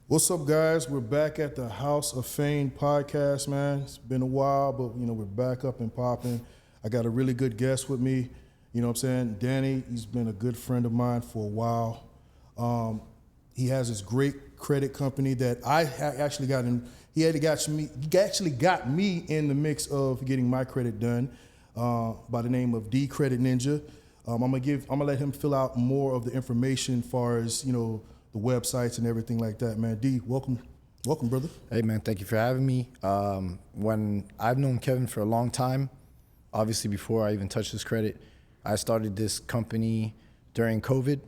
What's up, guys? We're back at the House of Fame podcast, man. It's been a while, but we're back up and popping. I got a really good guest with me. You know what I'm saying? Danny, he's been a good friend of mine for a while. He has this great credit company that I actually got in. He actually got me in the mix of getting my credit done by the name of D Credit Ninja. I'm gonna let him fill out more of the information as far as the websites and everything like that, man. D, welcome, brother. Hey, man, thank you for having me. When I've known Kevin for a long time, obviously before I even touched his credit, I started this company during COVID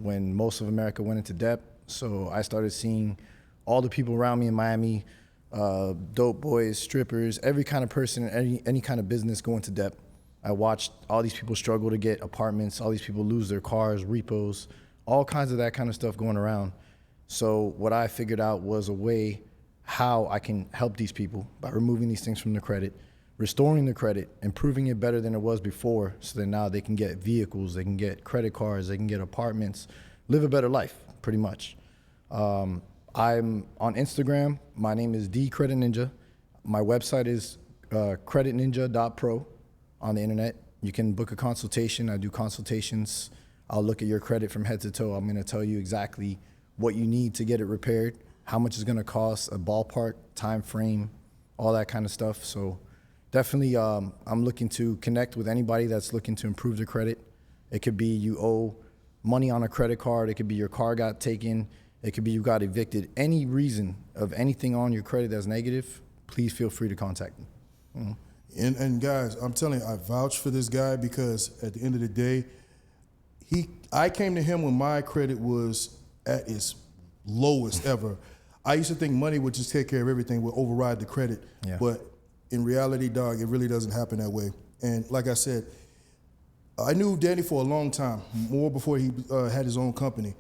when most of America went into debt. So I started seeing all the people around me in Miami, dope boys, strippers, every kind of person, any kind of business go into debt. I watched all these people struggle to get apartments, all these people lose their cars, repos, all kinds of that kind of stuff going around. So what I figured out was a way how I can help these people by removing these things from the credit, restoring the credit, improving it better than it was before, so that now they can get vehicles, they can get credit cards, they can get apartments, live a better life, pretty much. I'm on Instagram. My name is D Credit Ninja. My website is creditninja.pro on the internet. You can book a consultation. I do consultations. I'll look at your credit from head to toe. I'm gonna tell you exactly what you need to get it repaired, how much it's gonna cost, a ballpark, time frame, all that kind of stuff. So definitely I'm looking to connect with anybody that's looking to improve their credit. It could be you owe money on a credit card. It could be your car got taken. It could be you got evicted. Any reason of anything on your credit that's negative, please feel free to contact me. Mm-hmm. And guys, I'm telling you, I vouch for this guy because at the end of the day, I came to him when my credit was at its lowest ever. I used to think money would just take care of everything, would override the credit. Yeah. But in reality, dog, it really doesn't happen that way. And like I said, I knew Danny for a long time, more before he had his own company.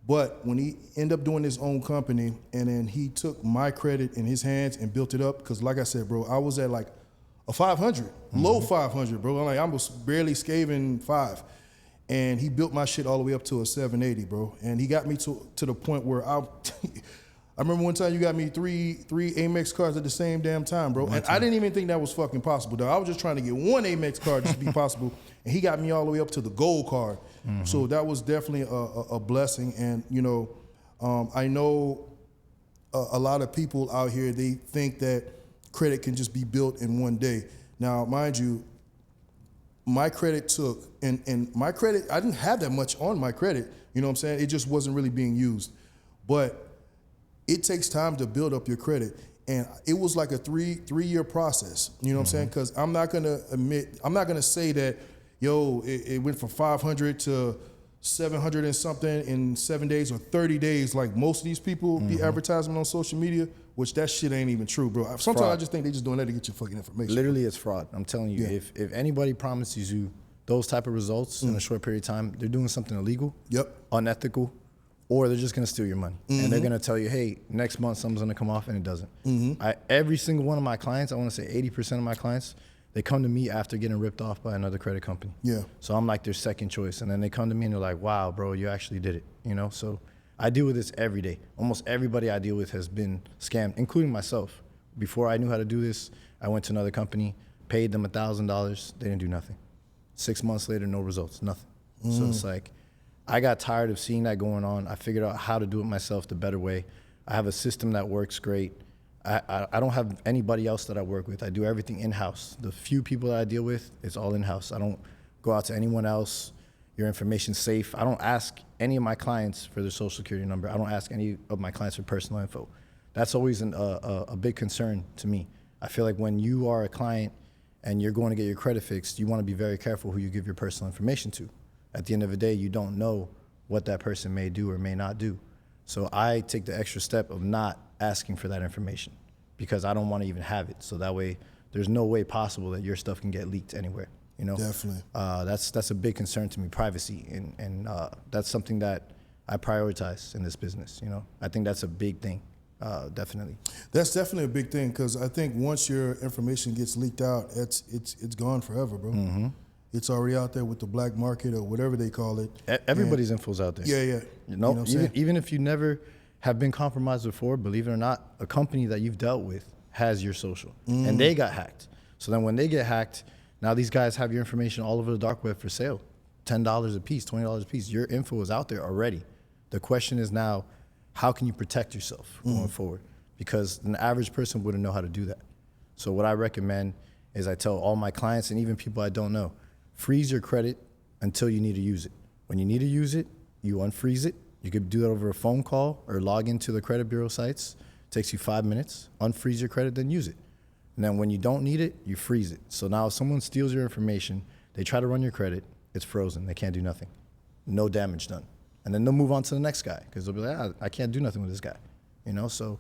But when he ended up doing his own company, and then he took my credit in his hands and built it up, because like I said, bro, I was at like a 500, low 500, bro. I was barely scaving 5. And he built my shit all the way up to a 780, bro. And he got me to the point where I remember one time you got me three Amex cards at the same damn time, bro. And I didn't even think that was fucking possible, dog. I was just trying to get one Amex card just to be possible. And he got me all the way up to the gold card. Mm-hmm. So that was definitely a blessing. And, I know a lot of people out here, they think that credit can just be built in one day. Now, mind you, my credit took, and my credit, I didn't have that much on my credit, you know what I'm saying? It just wasn't really being used. But it takes time to build up your credit. And it was like a three-year process, you know what I'm saying? Because I'm not gonna say that, it went from 500 to 700 and something in 7 days or 30 days, like most of these people be advertising on social media, which that shit ain't even true, bro. Sometimes fraud. I just think they just doing that to get your fucking information. Literally, it's fraud. I'm telling you, if anybody promises you those type of results in a short period of time, they're doing something illegal, unethical, or they're just gonna steal your money. And they're gonna tell you, hey, next month something's gonna come off, and it doesn't. Every single one of my clients, I wanna say 80% of my clients, they come to me after getting ripped off by another credit company. Yeah. So I'm like their second choice. And then they come to me and they're like, wow, bro, you actually did it, So I deal with this every day. Almost everybody I deal with has been scammed, including myself. Before I knew how to do this, I went to another company, paid them $1,000, they didn't do nothing. 6 months later, no results, nothing. So it's like, I got tired of seeing that going on. I figured out how to do it myself the better way. I have a system that works great. I don't have anybody else that I work with. I do everything in-house. The few people that I deal with, it's all in-house. I don't go out to anyone else. Your information's safe. I don't ask any of my clients for their social security number. I don't ask any of my clients for personal info. That's always a big concern to me. I feel like when you are a client and you're going to get your credit fixed, you want to be very careful who you give your personal information to. At the end of the day, you don't know what that person may do or may not do. So I take the extra step of not asking for that information because I don't want to even have it. So that way, there's no way possible that your stuff can get leaked anywhere. Definitely. That's a big concern to me, privacy, and that's something that I prioritize in this business. I think that's a big thing, definitely. That's definitely a big thing because I think once your information gets leaked out, it's gone forever, bro. It's already out there with the black market or whatever they call it. Everybody's info's out there. Yeah. Even if you never have been compromised before, believe it or not, a company that you've dealt with has your social, and they got hacked. So then when they get hacked, now these guys have your information all over the dark web for sale, $10 a piece, $20 a piece. Your info is out there already. The question is now, how can you protect yourself going forward? Because an average person wouldn't know how to do that. So what I recommend is I tell all my clients and even people I don't know, freeze your credit until you need to use it. When you need to use it, you unfreeze it. You could do that over a phone call or log into the credit bureau sites. It takes you 5 minutes. Unfreeze your credit, then use it. And then when you don't need it, you freeze it. So now if someone steals your information, they try to run your credit, it's frozen. They can't do nothing. No damage done. And then they'll move on to the next guy because they'll be like, I can't do nothing with this guy. So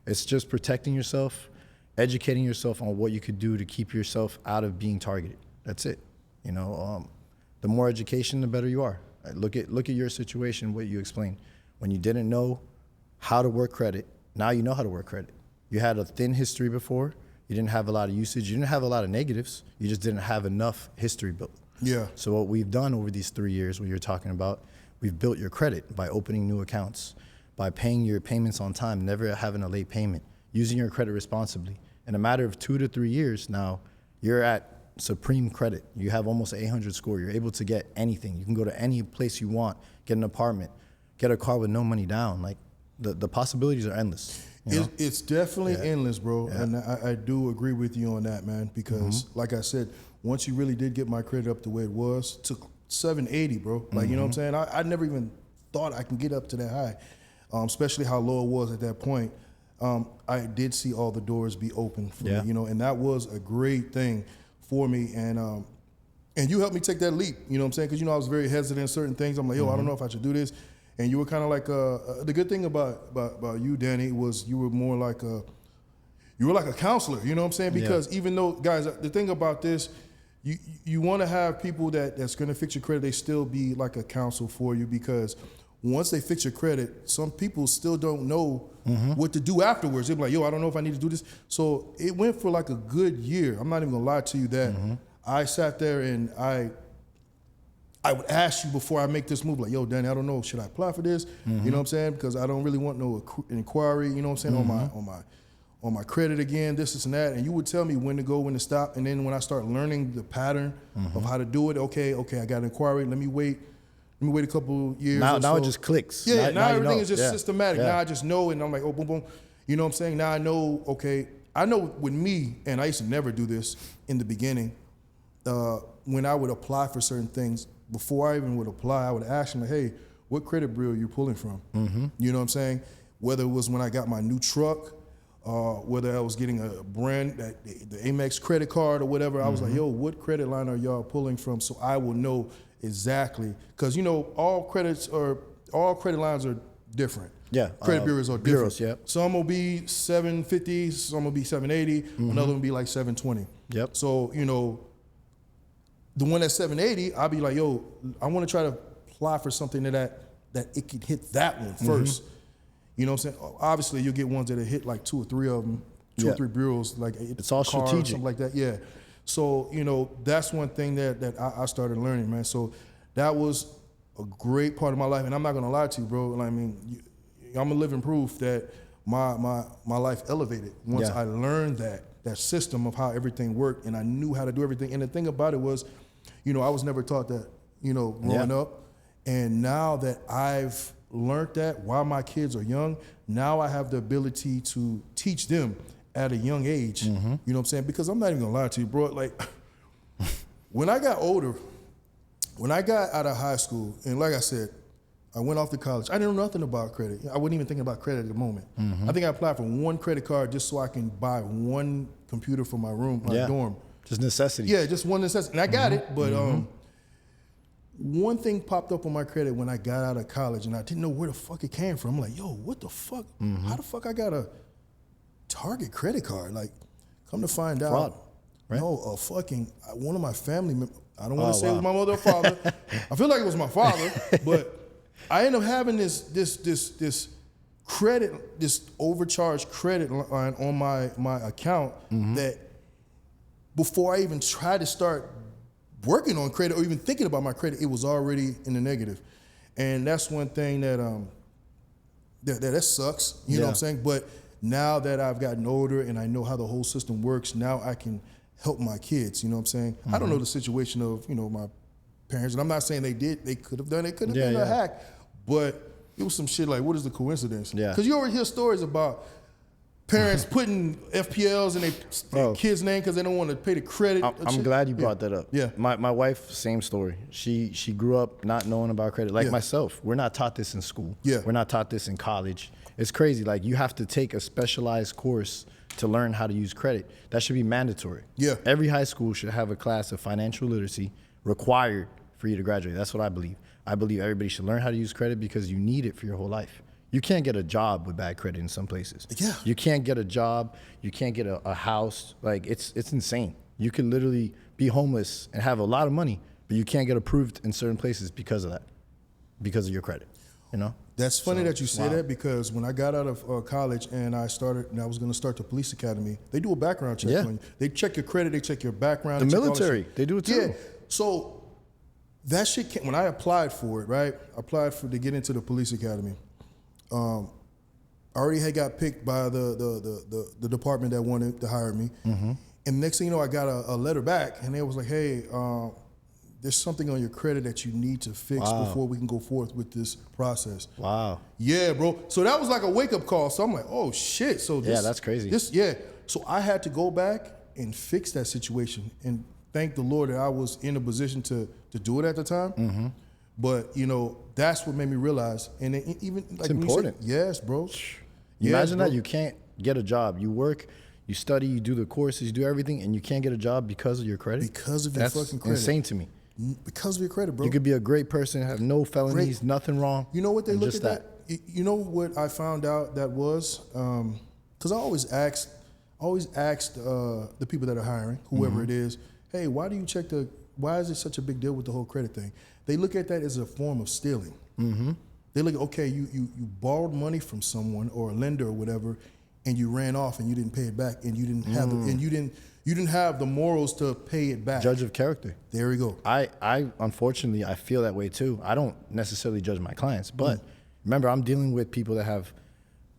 it's just protecting yourself, educating yourself on what you could do to keep yourself out of being targeted. That's it. The more education, the better you are. Look at your situation, what you explained. When you didn't know how to work credit, now you know how to work credit. You had a thin history before. You didn't have a lot of usage. You didn't have a lot of negatives. You just didn't have enough history built. Yeah. So what we've done over these 3 years, what you're talking about, we've built your credit by opening new accounts, by paying your payments on time, never having a late payment, using your credit responsibly. In a matter of 2 to 3 years now, you're at supreme credit. You have almost an 800 score. You're able to get anything. You can go to any place you want, get an apartment, get a car with no money down. Like the possibilities are endless. It's definitely endless, bro. Yeah. And I do agree with you on that, man, because like I said, once you really did get my credit up the way it was, it took 780, bro. Like, you know what I'm saying? I never even thought I can get up to that high, especially how low it was at that point. I did see all the doors be open for me, and that was a great thing for me. And you helped me take that leap, you know what I'm saying? Because, I was very hesitant in certain things. I'm like, I don't know if I should do this. And you were kind of like, the good thing about you, Danny, was you were more like a counselor, you know what I'm saying? Because even though, guys, the thing about this, you want to have people that's going to fix your credit, they still be like a counsel for you, because once they fix your credit, some people still don't know what to do afterwards. They're like, I don't know if I need to do this. So it went for like a good year. I'm not even going to lie to you that I sat there and I would ask you before I make this move, like, Danny, I don't know, should I apply for this? You know what I'm saying? Because I don't really want no inquiry, you know what I'm saying, on my credit again, this and that. And you would tell me when to go, when to stop. And then when I start learning the pattern of how to do it, okay, I got an inquiry, let me wait a couple years. Now it just clicks. Yeah, now everything is just systematic. Yeah. Now I just know, and I'm like, boom, boom. You know what I'm saying? Now I know, okay, I know with me, and I used to never do this in the beginning, when I would apply for certain things, before I even would apply, I would ask them, hey, what credit bureau are you pulling from? You know what I'm saying? Whether it was when I got my new truck, whether I was getting a brand, the Amex credit card or whatever, I was like, what credit line are y'all pulling from? So I will know exactly, because all credit lines are different. Yeah, credit bureaus are different. Bureaus, yeah. Some will be 750, some will be 780, another will be like 720. Yep. So the one that's 780, I'll be like, I want to try to apply for something that it can hit that one first. You know what I'm saying? Obviously, you'll get ones that hit like 2 or 3 of them, two or three bureaus, like it's all car strategic, or something like that. Yeah. So that's one thing that I started learning, man. So that was a great part of my life, and I'm not gonna lie to you, bro. I mean, I'm a living proof that my life elevated once I learned that system of how everything worked, and I knew how to do everything. And the thing about it was, I was never taught that, growing up, and now that I've learned that while my kids are young, now I have the ability to teach them at a young age. You know what I'm saying? Because I'm not even gonna lie to you, bro. Like, when I got older, when I got out of high school, and like I said, I went off to college, I didn't know nothing about credit. I wasn't even thinking about credit at the moment. I think I applied for one credit card just so I can buy one computer for my room, my dorm. Just necessity. Yeah, just one necessity. And I got it, but one thing popped up on my credit when I got out of college, and I didn't know where the fuck it came from. I'm like, what the fuck? How the fuck I got a Target credit card? Like, come to find Fraud, out, right? No, one of my family members, I don't want to say it was my mother or father. I feel like it was my father, but I ended up having this credit, this overcharged credit line on my account that before I even tried to start working on credit or even thinking about my credit, it was already in the negative. And that's one thing that that sucks. You know what I'm saying? But now that I've gotten older and I know how the whole system works, now I can help my kids. You know what I'm saying? I don't know the situation of, my parents, and I'm not saying they could have done it. It could have been a hack, but it was some shit like, what is the coincidence? Yeah. Because you already hear stories about parents putting FPLs in their kids' name because they don't want to pay the credit. I'm glad you brought that up. Yeah. My wife, same story. She grew up not knowing about credit. Like myself, we're not taught this in school. Yeah. We're not taught this in college. It's crazy. Like, you have to take a specialized course to learn how to use credit. That should be mandatory. Yeah. Every high school should have a class of financial literacy required for you to graduate. That's what I believe. I believe everybody should learn how to use credit because you need it for your whole life. You can't get a job with bad credit in some places. Yeah. You can't get a job. You can't get a house. Like, it's insane. You can literally be homeless and have a lot of money, but you can't get approved in certain places because of that, because of your credit, That's funny that you say that, because when I got out of college and I was going to start the police academy, they do a background check on you. They check your credit, they check your background. The military, they do it too. Yeah. So that shit came, when I applied for it, right? To get into the police academy. I already had got picked by the department that wanted to hire me. Mm-hmm. And next thing you know, I got a letter back, and they was like, hey, there's something on your credit that you need to fix before we can go forth with this process. Wow. Yeah, bro. So that was like a wake-up call. So I'm like, oh, shit. So this, that's crazy. So I had to go back and fix that situation, and thank the Lord that I was in a position to do it at the time. Mm-hmm. But, that's what made me realize. And even like, it's important. Yes, bro. Imagine that you can't get a job. You work, you study, you do the courses, you do everything, and you can't get a job because of your credit? Because of your fucking credit. That's insane to me. Because of your credit, bro. You could be a great person, have no felonies, nothing wrong. You know what they look at that? You know what I found out that was? Because I always asked the people that are hiring, whoever it is, hey, why is it such a big deal with the whole credit thing? They look at that as a form of stealing. Mm-hmm. They look, okay, you borrowed money from someone or a lender or whatever, and you ran off and you didn't pay it back, and you didn't have you didn't have the morals to pay it back. Judge of character. There we go. I unfortunately, I feel that way too. I don't necessarily judge my clients, but remember, I'm dealing with people that have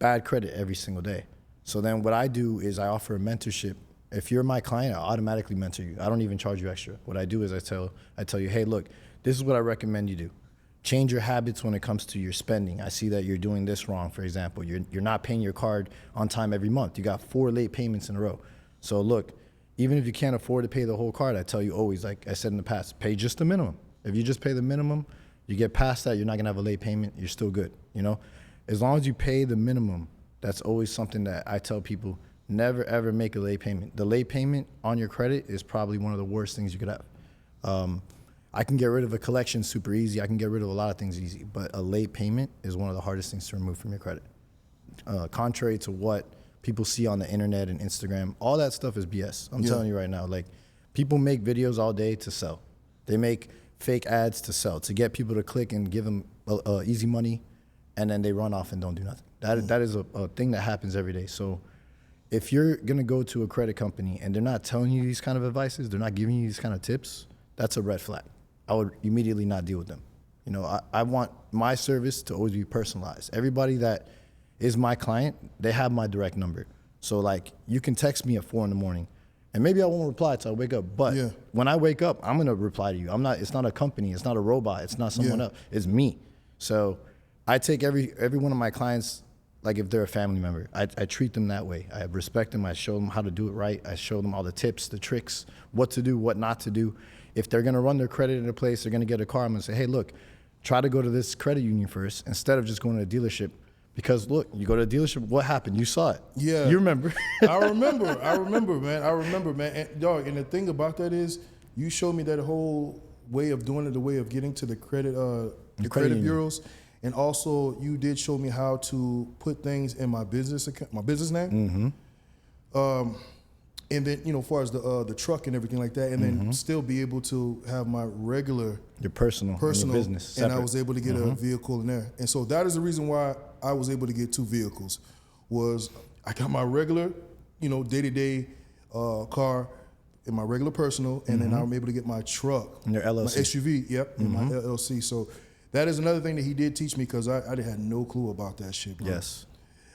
bad credit every single day. So then what I do is I offer a mentorship. If you're my client, I automatically mentor you. I don't even charge you extra. What I do is I tell you, hey, look, this is what I recommend you do. Change your habits when it comes to your spending. I see that you're doing this wrong. For example, you're not paying your card on time every month. You got 4 late payments in a row. So look, even if you can't afford to pay the whole card, I tell you always, like I said in the past, pay just the minimum. If you just pay the minimum, you get past that, you're not gonna have a late payment, you're still good, As long as you pay the minimum, that's always something that I tell people, never ever make a late payment. The late payment on your credit is probably one of the worst things you could have. I can get rid of a collection super easy. I can get rid of a lot of things easy, but a late payment is one of the hardest things to remove from your credit. Contrary to what people see on the internet and Instagram, all that stuff is BS. I'm telling you right now, like, people make videos all day to sell. They make fake ads to sell, to get people to click and give them easy money, and then they run off and don't do nothing. That is a thing that happens every day. So if you're gonna go to a credit company and they're not telling you these kind of advices, they're not giving you these kind of tips, that's a red flag. I would immediately not deal with them. I want my service to always be personalized. Everybody that is my client, they have my direct number. So like, you can text me at 4 a.m, and maybe I won't reply till I wake up. But when I wake up, I'm gonna reply to you. It's not a company, it's not a robot, it's not someone else, it's me. So I take every one of my clients like if they're a family member. I treat them that way. I respect them, I show them how to do it right. I show them all the tips, the tricks, what to do, what not to do. If they're gonna run their credit in a place, they're gonna get a car, I'm gonna say, hey, look, try to go to this credit union first instead of just going to a dealership. Because look, you go to a dealership, what happened? You saw it. Yeah. You remember. I remember, man. And, dog, and the thing about that is, you showed me that whole way of doing it, the way of getting to the credit credit bureaus. And also, you did show me how to put things in my business account, my business name. Mm-hmm. And then, as far as the truck and everything like that, and then still be able to have my regular, your personal and your business separate. And I was able to get a vehicle in there. And so that is the reason why I was able to get 2 vehicles. Was I got my regular, day-to-day car in my regular personal, and then I'm able to get my truck, and your LLC, my SUV, in my LLC. So That is another thing that he did teach me because I had no clue about that shit, bro. Yes.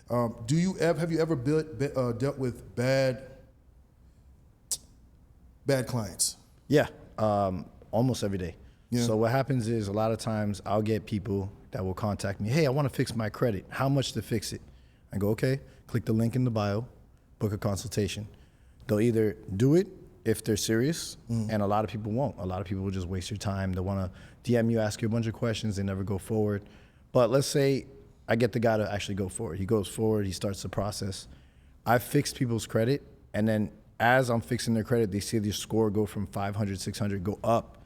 Have you ever dealt with bad clients? Yeah, almost every day. Yeah. So what happens is a lot of times I'll get people that will contact me. Hey, I want to fix my credit. How much to fix it? I go, okay, click the link in the bio, book a consultation. They'll either do it if they're serious, and a lot of people won't. A lot of people will just waste your time. They want to DM you, ask you a bunch of questions. They never go forward. But let's say I get the guy to actually go forward. He goes forward. He starts the process. I've fixed people's credit, and then as I'm fixing their credit, they see their score go from 500, 600, go up.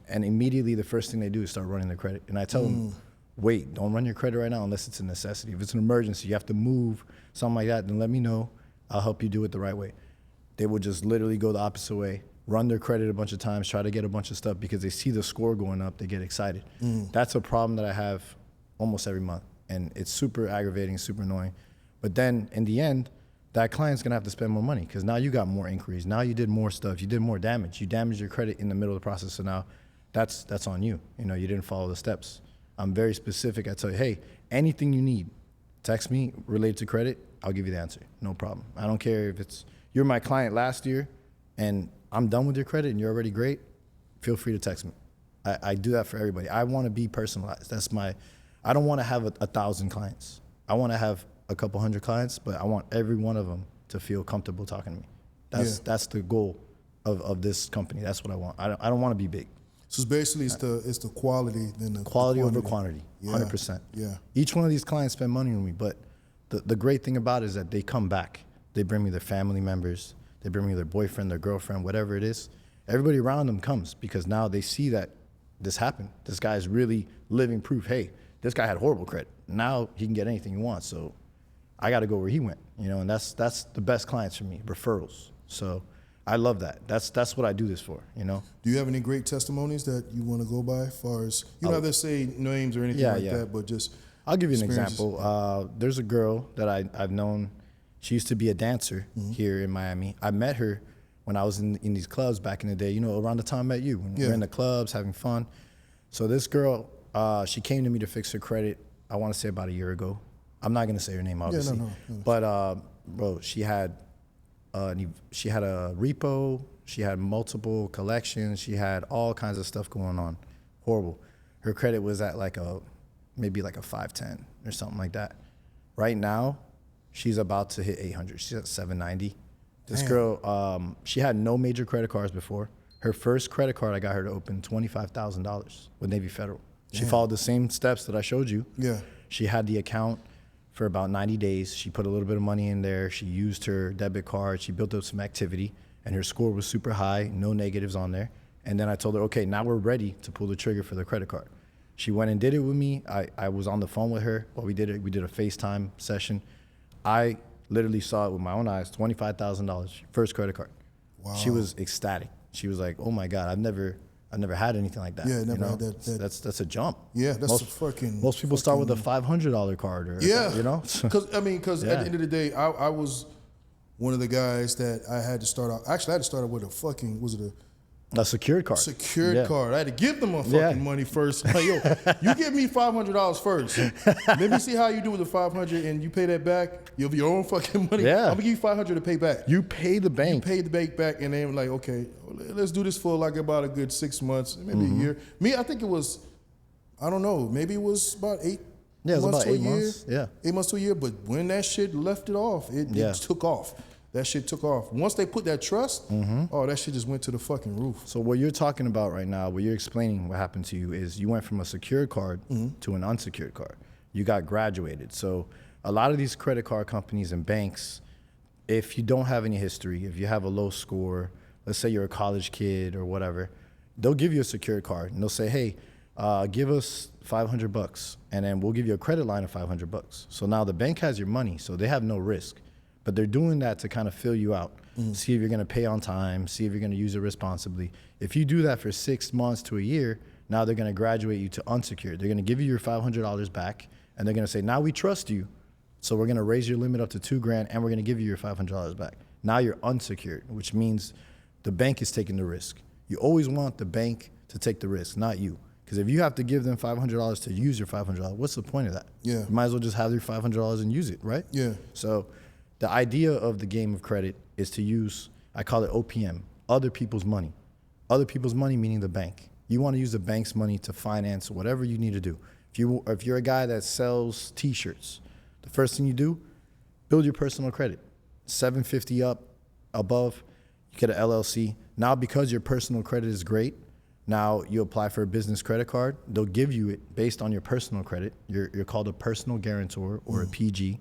And immediately the first thing they do is start running their credit. And I tell them, wait, don't run your credit right now unless it's a necessity. If it's an emergency, you have to move, something like that, then let me know. I'll help you do it the right way. They will just literally go the opposite way, run their credit a bunch of times, try to get a bunch of stuff because they see the score going up, they get excited. That's a problem that I have almost every month. And it's super aggravating, super annoying. But then in the end, that client's gonna have to spend more money because now you got more inquiries. Now you did more stuff, you did more damage. You damaged your credit in the middle of the process, so now that's on you. You know, you didn't follow the steps. I'm very specific. I tell you, hey, anything you need, text me related to credit, I'll give you the answer, no problem. I don't care if it's, you're my client last year and I'm done with your credit and you're already great, feel free to text me. I do that for everybody. I wanna be personalized. I don't wanna have 1,000 clients. I wanna have a couple hundred clients, but I want every one of them to feel comfortable talking to me. That's the goal of this company. That's what I want. I don't want to be big. So it's basically it's the quality than the Quality over quantity, 100%. Yeah. Each one of these clients spend money on me, but the great thing about it is that they come back. They bring me their family members. They bring me their boyfriend, their girlfriend, whatever it is. Everybody around them comes because now they see that this happened. This guy's really living proof. Hey, this guy had horrible credit. Now he can get anything he wants. So I got to go where he went, you know, and that's the best clients for me, referrals. So I love that. That's what I do this for, you know. Do you have any great testimonies that you want to go by as far as, you don't have to say names or anything that, but just I'll give you an example. There's a girl that I've known. She used to be a dancer here in Miami. I met her when I was in these clubs back in the day, you know, around the time I met you, when we were in the clubs having fun. So this girl, she came to me to fix her credit, I want to say about a year ago. I'm not gonna say her name, obviously. No. But bro, she had a repo. She had multiple collections. She had all kinds of stuff going on. Horrible. Her credit was at maybe like a 510 or something like that. Right now, she's about to hit 800. She's at 790. This girl, she had no major credit cards before. Her first credit card, I got her to open $25,000 with Navy Federal. She followed the same steps that I showed you. Yeah. She had the account for about 90 days. She put a little bit of money in there. She used her debit card. She built up some activity, and her score was super high, no negatives on there. And then I told her, okay, now we're ready to pull the trigger for the credit card. She went and did it with me. I was on the phone with her while we did it. We did a FaceTime session. I literally saw it with my own eyes, $25,000, first credit card. Wow. She was ecstatic. She was like, oh my God, I've never had anything like that. Yeah, never had that. That's a jump. Yeah, that's most people start with a $500 card, or you know. Because at the end of the day, I was one of the guys that I had to start out. Actually, I had to start out with a secured card. Secured card. I had to give them my fucking money first. Like, yo, you give me $500 first. Let me see how you do with the $500, and you pay that back. You have your own fucking money. Yeah. I'm gonna give you $500 to pay back. You pay the bank. You pay the bank back, and then like, okay, let's do this for like about a good 6 months, maybe a year. Me, I think it was, I don't know, maybe it was about 8 Yeah, it was months about to 8 a year. months. Yeah. 8 months to a year. But when that shit left it off, it took off. That shit took off. Once they put that trust, that shit just went to the fucking roof. So what you're talking about right now, what you're explaining what happened to you is you went from a secured card to an unsecured card. You got graduated. So a lot of these credit card companies and banks, if you don't have any history, if you have a low score, let's say you're a college kid or whatever, they'll give you a secured card and they'll say, hey, give us $500 and then we'll give you a credit line of $500. So now the bank has your money, so they have no risk. But they're doing that to kind of fill you out, see if you're gonna pay on time, see if you're gonna use it responsibly. If you do that for 6 months to a year, now they're gonna graduate you to unsecured. They're gonna give you your $500 back, and they're gonna say, now we trust you, so we're gonna raise your limit up to $2,000, and we're gonna give you your $500 back. Now you're unsecured, which means the bank is taking the risk. You always want the bank to take the risk, not you. Because if you have to give them $500 to use your $500, what's the point of that? Yeah. You might as well just have your $500 and use it, right? Yeah. So the idea of the game of credit is to use, I call it OPM, other people's money. Other people's money meaning the bank. You want to use the bank's money to finance whatever you need to do. If you're a guy that sells T-shirts, the first thing you do, build your personal credit. 750 up, above, you get an LLC. Now because your personal credit is great, now you apply for a business credit card. They'll give you it based on your personal credit. You're called a personal guarantor or a PG.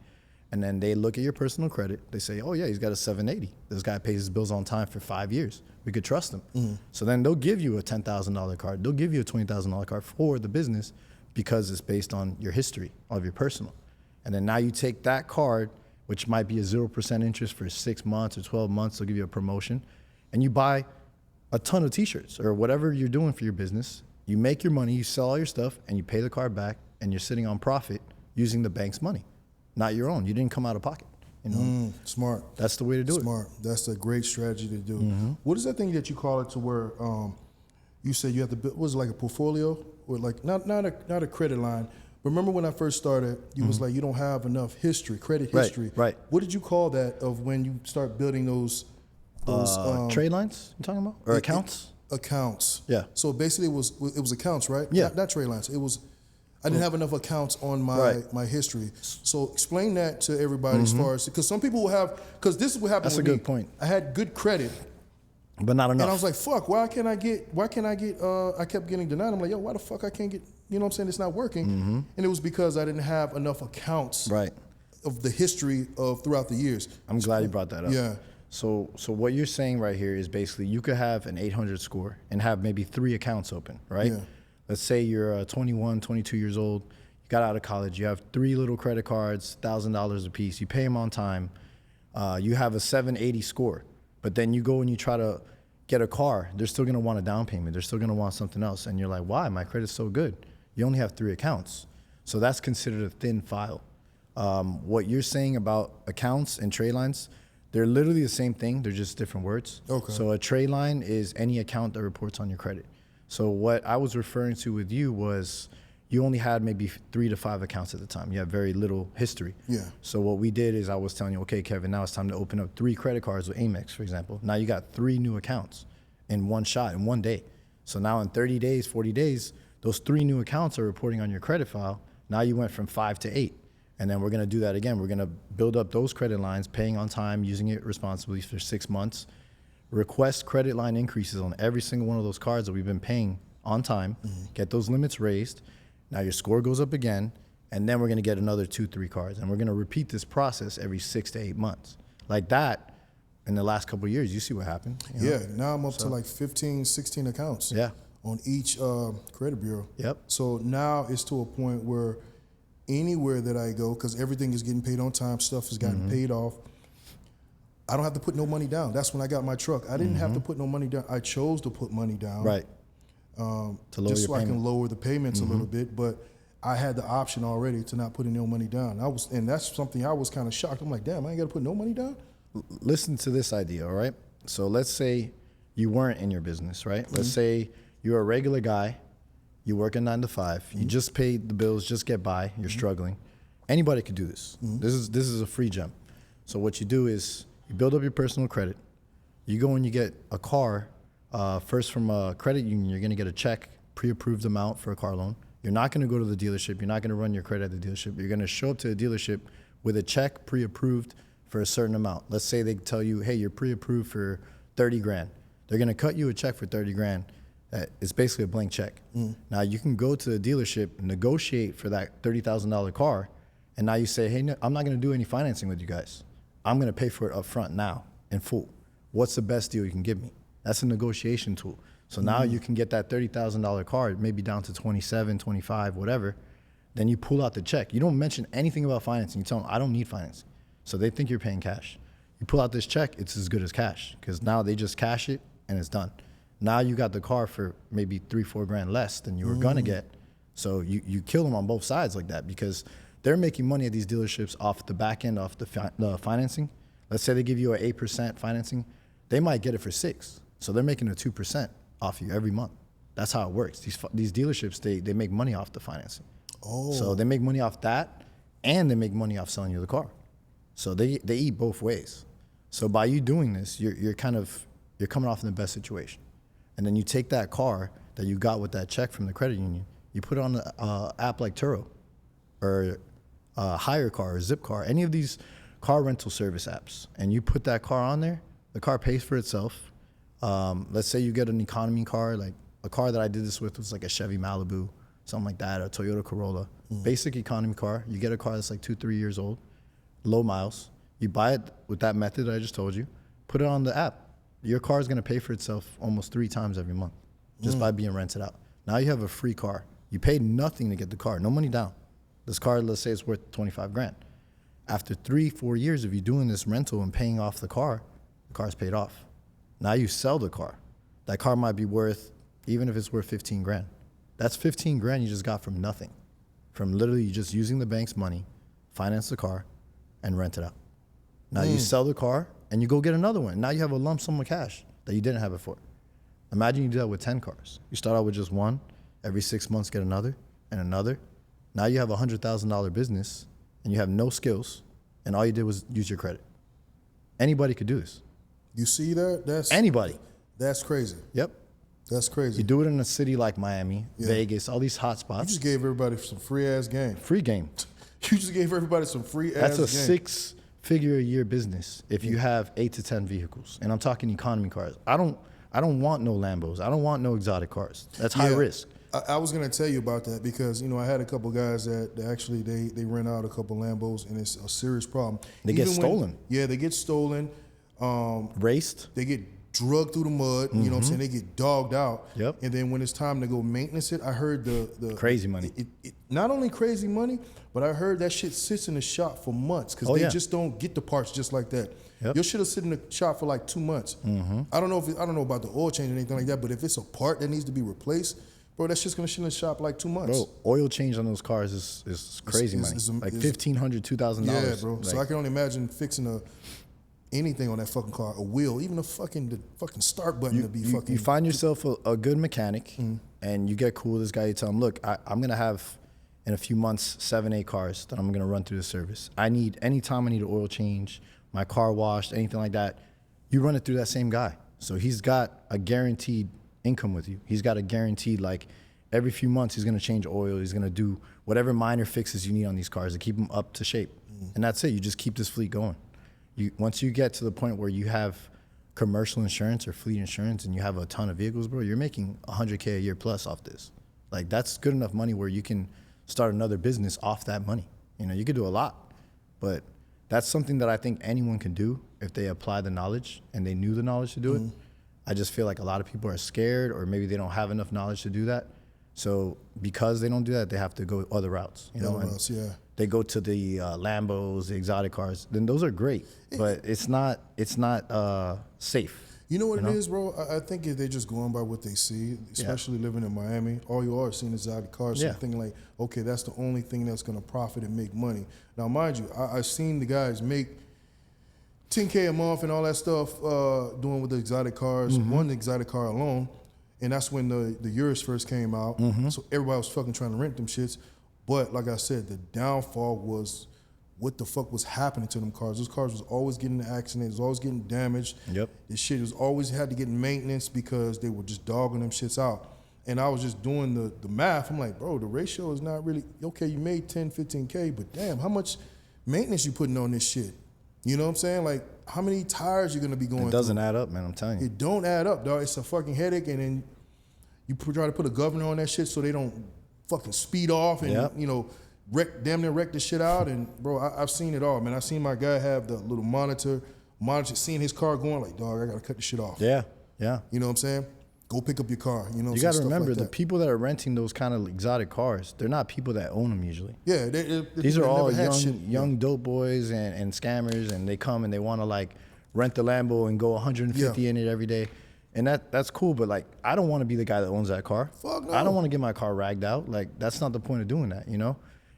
And then they look at your personal credit. They say, oh yeah, he's got a 780. This guy pays his bills on time for 5 years. We could trust him. So then they'll give you a $10,000 card. They'll give you a $20,000 card for the business because it's based on your history of your personal. And then now you take that card, which might be a 0% interest for 6 months or 12 months, they'll give you a promotion, and you buy a ton of T-shirts or whatever you're doing for your business. You make your money, you sell all your stuff, and you pay the card back, and you're sitting on profit using the bank's money, not your own. You didn't come out of pocket. You know? Smart. That's the way to do it. Smart. That's a great strategy to do. Mm-hmm. What is that thing that you call it to where you said you have to build, was it like a portfolio or like not a credit line? Remember when I first started, you was like, you don't have enough history, credit history. Right. What did you call that of when you start building those Trade lines you talking about? Or accounts? Accounts. Yeah. So basically it was accounts, right? Yeah. Not trade lines. It was, I didn't have enough accounts on my history. So explain that to everybody as far as, because some people will have, because this is what happened That's with a me. good point. I had good credit, But not enough. and I was like, fuck, why can't I get, I kept getting denied. I'm like, yo, why the fuck I can't get, you know what I'm saying? It's not working. And it was because I didn't have enough accounts right. of the history of throughout the years. I'm glad you brought that up. Yeah. So what you're saying right here is basically you could have an 800 score and have maybe 3 accounts open, right? Yeah. Let's say you're 21, 22 years old. You got out of college. You have 3 little credit cards, $1,000 a piece. You pay them on time. You have a 780 score. But then you go and you try to get a car. They're still going to want a down payment. They're still going to want something else. And you're like, why? My credit's so good. You only have 3 accounts. So that's considered a thin file. What you're saying about accounts and trade lines, they're literally the same thing. They're just different words. Okay. So a trade line is any account that reports on your credit. So what I was referring to with you was you only had maybe 3 to 5 accounts at the time. You have very little history. Yeah. So what we did is I was telling you, okay, Kevin, now it's time to open up 3 credit cards with Amex, for example. Now you got 3 new accounts in one shot, in one day. So now in 30 days, 40 days, those 3 new accounts are reporting on your credit file. Now you went from 5 to 8. And then we're going to do that again. We're going to build up those credit lines, paying on time, using it responsibly for 6 months. Request credit line increases on every single one of those cards that we've been paying on time. Get those limits raised. Now your score goes up again. And then we're going to get another 2, 3 cards. And we're going to repeat this process every 6 to 8 months. Like that, in the last couple of years, you see what happened. You know? Yeah, now I'm up to like 15, 16 accounts. Yeah. On each credit bureau. Yep. So now it's to a point where anywhere that I go, because everything is getting paid on time, stuff has gotten paid off, I don't have to put no money down. That's when I got my truck. I didn't have to put no money down. I chose to put money down. Right. To lower just your so I payment. can lower the payments a little bit, but I had the option already to not putting no money down. And that's something I was kind of shocked. I'm like, damn, I ain't got to put no money down? Listen to this idea, all right? So let's say you weren't in your business, right? Let's say you're a regular guy, you work a 9 to 5, you just pay the bills, just get by, you're struggling. Anybody could do this. This is a free gem. So what you do is you build up your personal credit. You go and you get a car, first from a credit union, you're gonna get a check, pre-approved amount for a car loan. You're not gonna go to the dealership, you're not gonna run your credit at the dealership. You're gonna show up to the dealership with a check pre-approved for a certain amount. Let's say they tell you, hey, you're pre-approved for 30 grand. They're gonna cut you a check for 30 grand. It's basically a blank check. Now you can go to the dealership, negotiate for that $30,000 car, and now you say, hey, no, I'm not gonna do any financing with you guys. I'm gonna pay for it up front now in full. What's the best deal you can give me? That's a negotiation tool. So now you can get that $30,000 card, maybe down to 27, 25, whatever. Then you pull out the check. You don't mention anything about financing. You tell them, I don't need financing. So they think you're paying cash. You pull out this check, it's as good as cash, because now they just cash it and it's done. Now you got the car for maybe 3, 4 grand less than you were gonna get. So you kill them on both sides like that, because they're making money at these dealerships off the back end, off the financing. Let's say they give you an 8% financing, they might get it for 6. So they're making a 2% off you every month. That's how it works. These dealerships, they make money off the financing. Oh. So they make money off that, and they make money off selling you the car. So they eat both ways. So by you doing this, you're coming off in the best situation. And then you take that car that you got with that check from the credit union, you put it on an app like Turo or Hire Car or Zipcar, any of these car rental service apps, and you put that car on there, the car pays for itself. Let's say you get an economy car, like a car that I did this with was like a Chevy Malibu, something like that, a Toyota Corolla, basic economy car. You get a car that's like 2-3 years old, low miles. You buy it with that method that I just told you, put it on the app. Your car is going to pay for itself almost 3 times every month just by being rented out. Now you have a free car. You paid nothing to get the car, no money down. This car, let's say it's worth 25 grand. After 3-4 years of you doing this rental and paying off the car's paid off. Now you sell the car. That car might be worth, even if it's worth 15 grand. That's 15 grand you just got from nothing. From literally just using the bank's money, finance the car, and rent it out. Now you sell the car and you go get another one. Now you have a lump sum of cash that you didn't have before. Imagine you do that with 10 cars. You start out with just one, every 6 months get another and another. Now you have a $100,000 business and you have no skills and all you did was use your credit. Anybody could do this. You see that? That's Anybody. That's crazy. Yep. That's crazy. You do it in a city like Miami, Vegas, all these hot You spots. just gave everybody some free ass game. Free game. You just gave everybody some free That's ass a game. 6-figure-a-year business if you have 8 to 10 vehicles. And I'm talking economy cars. I don't want no Lambos. I don't want no exotic cars. That's high risk. I was gonna tell you about that because I had a couple guys that actually they rent out a couple Lambos and it's a serious problem. They get stolen. Yeah, they get stolen. Raced. They get drugged through the mud. You know what I'm saying? They get dogged out. Yep. And then when it's time to go maintenance it, I heard the Crazy money. It not only crazy money, but I heard that shit sits in the shop for months because they just don't get the parts just like that. Yep. Your shit will sit in the shop for like 2 months. I don't know about the oil change or anything like that, but if it's a part that needs to be replaced, bro, that shit's gonna sit in the shop like 2 months. Bro, oil change on those cars is crazy money. Like $1,500, $2,000. Yeah, bro. Like, So I can only imagine fixing anything on that fucking car, a wheel, even the fucking start button to be fucking. You find yourself a good mechanic and you get cool with this guy. You tell him, look, I'm going to have in a few months 7-8 cars that I'm going to run through the service. Anytime I need an oil change, my car washed, anything like that, you run it through that same guy. So he's got a guaranteed income with you. He's got a guaranteed, like, every few months he's going to change oil. He's going to do whatever minor fixes you need on these cars to keep them up to shape. And that's it. You just keep this fleet going. Once you get to the point where you have commercial insurance or fleet insurance and you have a ton of vehicles, bro, you're making $100K a year plus off this. Like, that's good enough money where you can start another business off that money. You could do a lot, but that's something that I think anyone can do if they apply the knowledge and they knew the knowledge to do it. I just feel like a lot of people are scared or maybe they don't have enough knowledge to do that. So because they don't do that, they have to go other routes. They go to the Lambos, the exotic cars. Then those are great, but it's not safe. You know what it is, bro? I think if they're just going by what they see, especially living in Miami, all you are seeing is exotic cars. So you're thinking like, okay, that's the only thing that's going to profit and make money. Now, mind you, I've seen the guys make $10K a month and all that stuff doing with the exotic cars, one exotic car alone. And that's when the Urus first came out. So everybody was fucking trying to rent them shits. But like I said, the downfall was what the fuck was happening to them cars. Those cars was always getting in accidents, was always getting damaged. Yep. This shit was always had to get maintenance because they were just dogging them shits out. And I was just doing the math. I'm like, bro, the ratio is not really, okay, you made 10, 15K, but damn, how much maintenance you putting on this shit? You know what I'm saying? Like, how many tires you gonna be going through? It doesn't add up, man, I'm telling you. It don't add up, dog. It's a fucking headache, and then you try to put a governor on that shit so they don't fucking speed off and, damn near wreck the shit out. And, bro, I've seen it all, man. I've seen my guy have the little monitor, seeing his car going, like, dog, I gotta cut the shit off. Yeah. You know what I'm saying? Go pick up your car. You got to remember, the people that are renting those kind of exotic cars, they're not people that own them usually. Yeah. These are all young dope boys and scammers, and they come and they want to, like, rent the Lambo and go 150 in it every day. And that's cool, but, like, I don't want to be the guy that owns that car. Fuck no. I don't want to get my car ragged out. Like, that's not the point of doing that,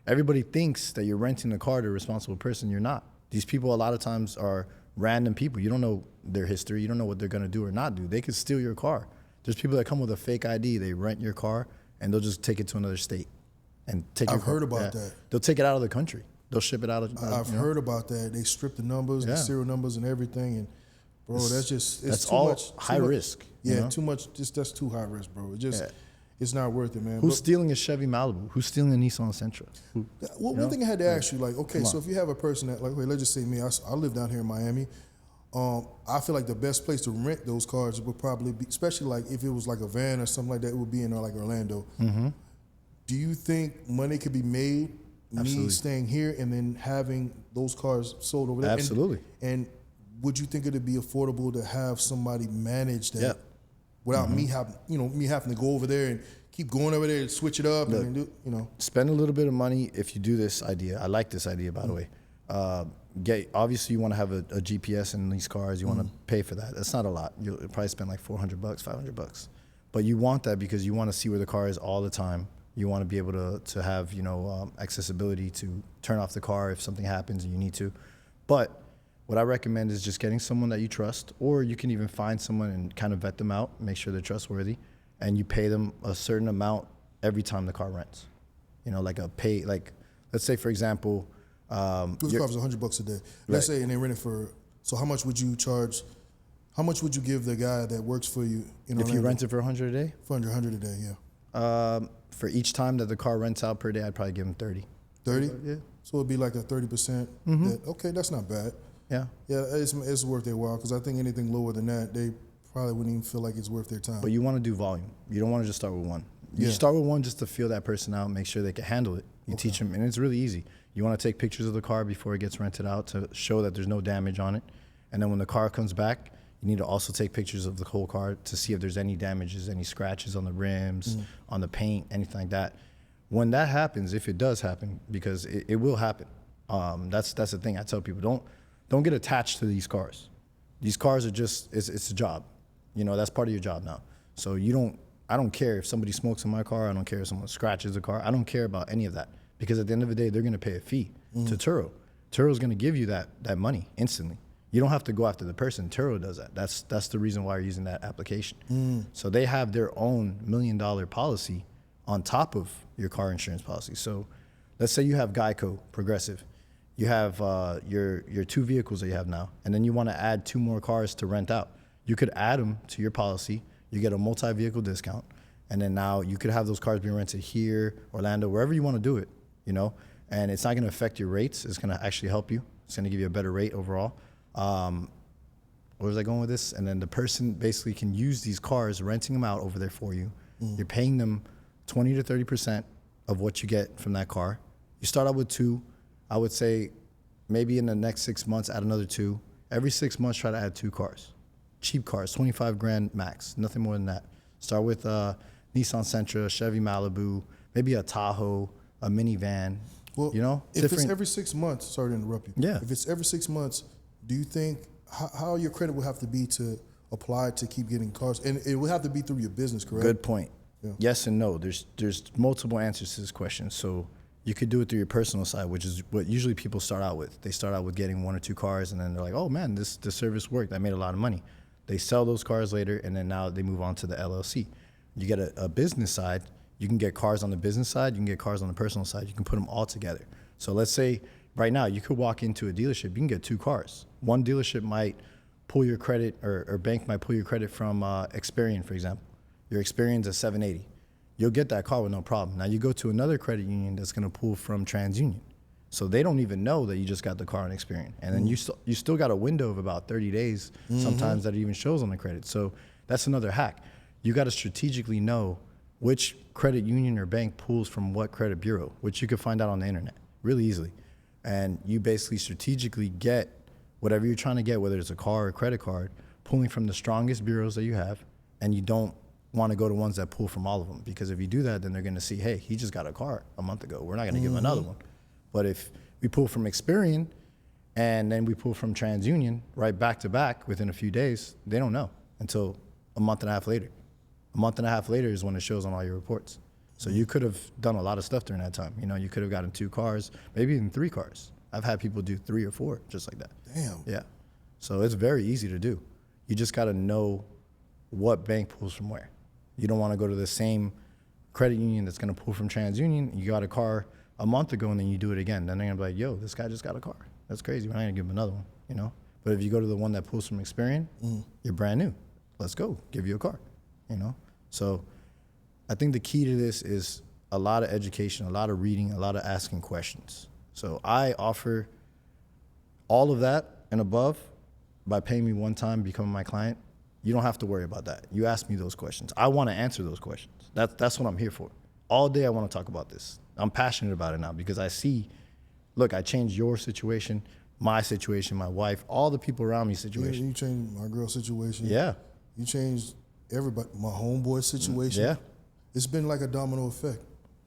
Everybody thinks that you're renting the car to a responsible person. You're not. These people a lot of times are random people. You don't know their history. You don't know what they're going to do or not do. They could steal your car. There's people that come with a fake ID. They rent your car and they'll just take it to another state and take your I've car. heard about that. They'll take it out of the country. They'll ship it out of. I've heard about that. They strip the numbers, the Yeah. serial numbers, and everything. And bro, that's just That's too all much. high too much, risk, you Yeah, know? too much. That's too high risk, bro. It just Yeah. it's not worth it, man. Who's But- stealing a Chevy Malibu? Who's stealing a Nissan Sentra? Well, one thing I had to ask you, like, okay, so if you have a person that, like, wait, let's just say me, I live down here in Miami. I feel like the best place to rent those cars would probably be, especially like if it was like a van or something like that, it would be in like Orlando. Mm-hmm. Do you think money could be made, me Absolutely. staying here and then having those cars sold over there? Absolutely. And would you think it'd be affordable to have somebody manage that Yeah. without me having, me having to go over there and keep going over there and switch it up Look, and then do, Spend a little bit of money if you do this idea. I like this idea, by the way. Obviously you want to have a GPS in these cars. You want to pay for that. That's not a lot. You'll probably spend like $400, $500. But you want that because you want to see where the car is all the time. You want to be able to have accessibility to turn off the car if something happens and you need to. But what I recommend is just getting someone that you trust, or you can even find someone and kind of vet them out, make sure they're trustworthy, and you pay them a certain amount every time the car rents. Let's say for example, Those cars are $100 a day. Let's say, and they rent it for. So how much would you charge? How much would you give the guy that works for you in if you Orlando? rent it for $100 a day, for $100 a day, yeah. for each time that the car rents out per day, I'd probably give them 30. 30. Yeah. So it'd be like a 30%. Okay, that's not bad. Yeah. Yeah, it's worth their while because I think anything lower than that, they probably wouldn't even feel like it's worth their time. But you want to do volume. You don't want to just start with one. You Yeah. start with one just to feel that person out, make sure they can handle it. You teach them, and it's really easy. You want to take pictures of the car before it gets rented out to show that there's no damage on it. And then when the car comes back, you need to also take pictures of the whole car to see if there's any damages, any scratches on the rims, on the paint, anything like that. When that happens, if it does happen, because it will happen, that's the thing I tell people. Don't get attached to these cars. These cars are just, it's a job. That's part of your job now. So I don't care if somebody smokes in my car. I don't care if someone scratches the car. I don't care about any of that because at the end of the day, they're going to pay a fee to Turo. Turo's going to give you that money instantly. You don't have to go after the person. Turo does that. That's the reason why you're using that application. So they have their own $1 million policy on top of your car insurance policy. So let's say you have Geico, Progressive. You have your 2 vehicles that you have now, and then you want to add 2 more cars to rent out. You could add them to your policy. You get a multi-vehicle discount, and then now you could have those cars being rented here, Orlando, wherever you want to do it, and it's not going to affect your rates. It's going to actually help you. It's going to give you a better rate overall. Where was I going with this? And then the person basically can use these cars, renting them out over there for you. You're paying them 20 to 30% of what you get from that car. You start out with 2. I would say maybe in the next 6 months, add another 2. Every 6 months, try to add 2 cars. Cheap cars, 25 grand max, nothing more than that. Start with Nissan Sentra, Chevy Malibu, maybe a Tahoe, a minivan. Well, if different. it's every 6 months, sorry to interrupt you. Yeah. If it's every 6 months, do you think how your credit will have to be to apply to keep getting cars? And it will have to be through your business, correct? Good point. Yeah. Yes and no. There's multiple answers to this question. So you could do it through your personal side, which is what usually people start out with. They start out with getting 1 or 2 cars, and then they're like, oh man, this service worked. I made a lot of money. They sell those cars later, and then now they move on to the LLC. You get a business side. You can get cars on the business side. You can get cars on the personal side. You can put them all together. So let's say right now you could walk into a dealership. You can get 2 cars. One dealership might pull your credit, or bank might pull your credit from Experian, for example. Your Experian's at 780. You'll get that car with no problem. Now you go to another credit union that's going to pull from TransUnion. So they don't even know that you just got the car on Experian. And then you still got a window of about 30 days sometimes that it even shows on the credit. So that's another hack. You got to strategically know which credit union or bank pulls from what credit bureau, which you can find out on the internet really easily. And you basically strategically get whatever you're trying to get, whether it's a car or a credit card, pulling from the strongest bureaus that you have, and you don't want to go to ones that pull from all of them, because if you do that, then they're going to see, hey, he just got a car a month ago. We're not going to give him another one. But if we pull from Experian and then we pull from TransUnion right back to back within a few days, they don't know until a month and a half later. A month and a half later is when it shows on all your reports. So you could have done a lot of stuff during that time. You could have gotten 2 cars, maybe even 3 cars. I've had people do 3 or 4 just like that. Damn. Yeah. So it's very easy to do. You just got to know what bank pulls from where. You don't want to go to the same credit union that's going to pull from TransUnion. You got a car a month ago and then you do it again. Then they're going to be like, yo, this guy just got a car. That's crazy. We're not going to give him another one, you know? But if you go to the one that pulls from Experian, you're brand new. Let's go. Give you a car, you know? So I think the key to this is a lot of education, a lot of reading, a lot of asking questions. So I offer all of that and above by paying me one time, becoming my client. You don't have to worry about that. You ask me those questions. I want to answer those questions. That's what I'm here for. All day I want to talk about this. I'm passionate about it now because I see, look, I changed your situation, my situation, my wife, all the people around me situation. You changed my girl situation. Yeah. You changed everybody, my homeboy situation. Yeah. It's been like a domino effect.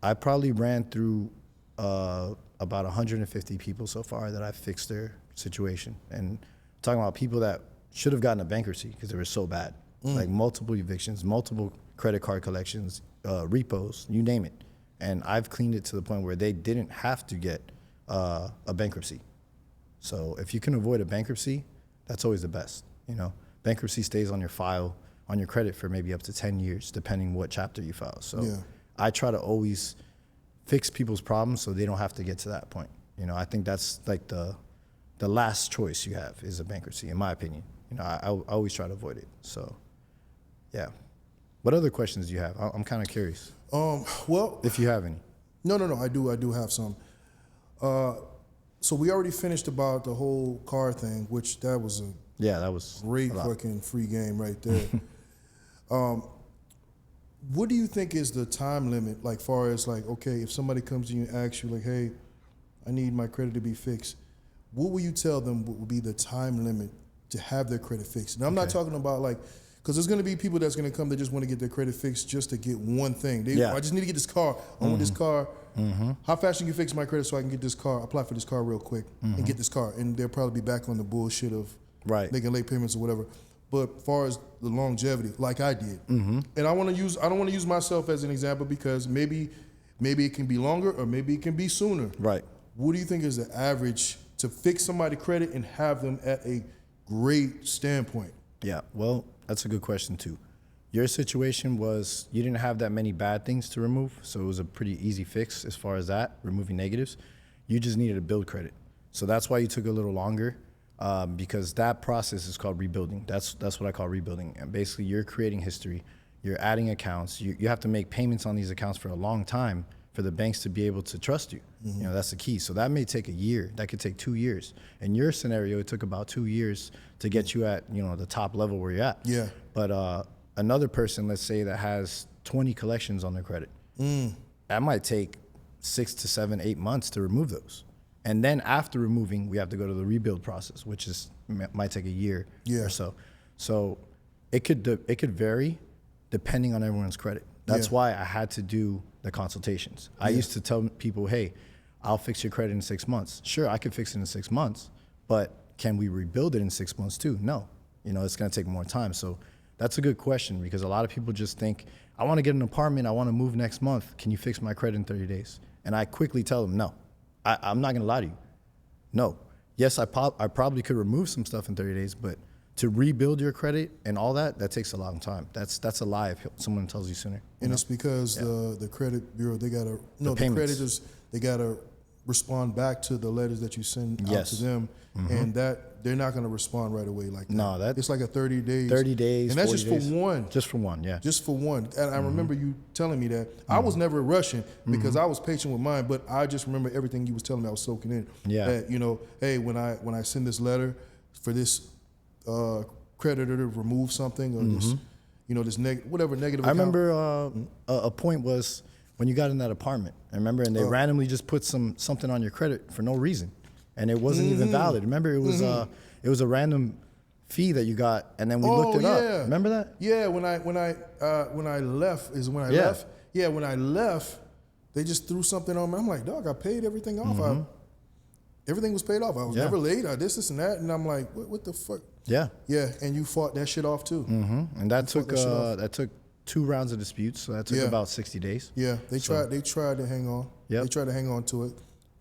I probably ran through about 150 people so far that I've fixed their situation. And talking about people that should have gotten a bankruptcy because they were so bad. Like multiple evictions, multiple credit card collections, repos, you name it. And I've cleaned it to the point where they didn't have to get a bankruptcy. So if you can avoid a bankruptcy, that's always the best. You know, bankruptcy stays on your file, on your credit for maybe up to 10 years, depending what chapter you file. So I try to always fix people's problems so they don't have to get to that point. You know, I think that's like the last choice you have is a bankruptcy, in my opinion. You know, I always try to avoid it. So, yeah. What other questions do you have? I'm kind of curious. Well, if you have any. No, I do have some. So we already finished about the whole car thing, which that was that was great fucking free game right there. What do you think is the time limit, like far as like, okay, if somebody comes to you and asks you like, hey, I need my credit to be fixed, what will you tell them would be the time limit to have their credit fixed? And I'm not talking about like, because there's going to be people that's going to come that just want to get their credit fixed just to get one thing. I just need to get this car. I want this car. How fast can you fix my credit so I can get this car, apply for this car real quick and get this car? And they'll probably be back on the bullshit of making late payments or whatever. But as far as the longevity, like I did, and I don't want to use myself as an example because maybe it can be longer or maybe it can be sooner. Right. What do you think is the average to fix somebody's credit and have them at a great standpoint? Yeah, well, that's a good question too. Your situation was you didn't have that many bad things to remove, so it was a pretty easy fix as far as that, removing negatives. You just needed to build credit. So that's why you took a little longer, because that process is called rebuilding. That's what I call rebuilding. And basically you're creating history, you're adding accounts, you have to make payments on these accounts for a long time for the banks to be able to trust you. You know, that's the key. So that may take a year, that could take 2 years. In your scenario, it took about 2 years to get you at, you know, the top level where you're at. Yeah. But another person, let's say that has 20 collections on their credit, that might take 6 to 7, 8 months to remove those. And then after removing, we have to go to the rebuild process, which might take a year or so. So it could vary depending on everyone's credit. That's why I had to do the consultations. I used to tell people, hey, I'll fix your credit in 6 months. Sure, I could fix it in 6 months, but can we rebuild it in 6 months too? No, you know, it's gonna take more time. So that's a good question because a lot of people just think, I wanna get an apartment, I wanna move next month. Can you fix my credit in 30 days? And I quickly tell them, no, I'm not gonna lie to you. No, yes, I probably could remove some stuff in 30 days, but to rebuild your credit and all that takes a long time. That's a lie if someone tells you sooner. And it's because the credit bureau, the creditors, they gotta respond back to the letters that you send out to them, and that they're not gonna respond right away like that. No, it's like a 30 days. 30 days, and that's 40 just days. for one. Just for one, yeah. Just for one. And I remember you telling me that. I was never rushing because I was patient with mine, but I just remember everything you was telling me. I was soaking in. Yeah. That, you know, hey, when I send this letter for this creditor to remove something or this, you know, this whatever negative. I remember a point was when you got in that apartment. I remember, and they randomly just put something on your credit for no reason, and it wasn't even valid. Remember, it was a random fee that you got, and then we looked it up. Remember that? Yeah, when I left is when I left. Yeah, when I left, they just threw something on me. I'm like, dog, I paid everything off. Everything was paid off. I was never late. I this and that, and I'm like, what the fuck? Yeah. Yeah, and you fought that shit off too. And that took 2 rounds of disputes, so that took about 60 days. Yeah, they tried to hang on. Yep. They tried to hang on to it,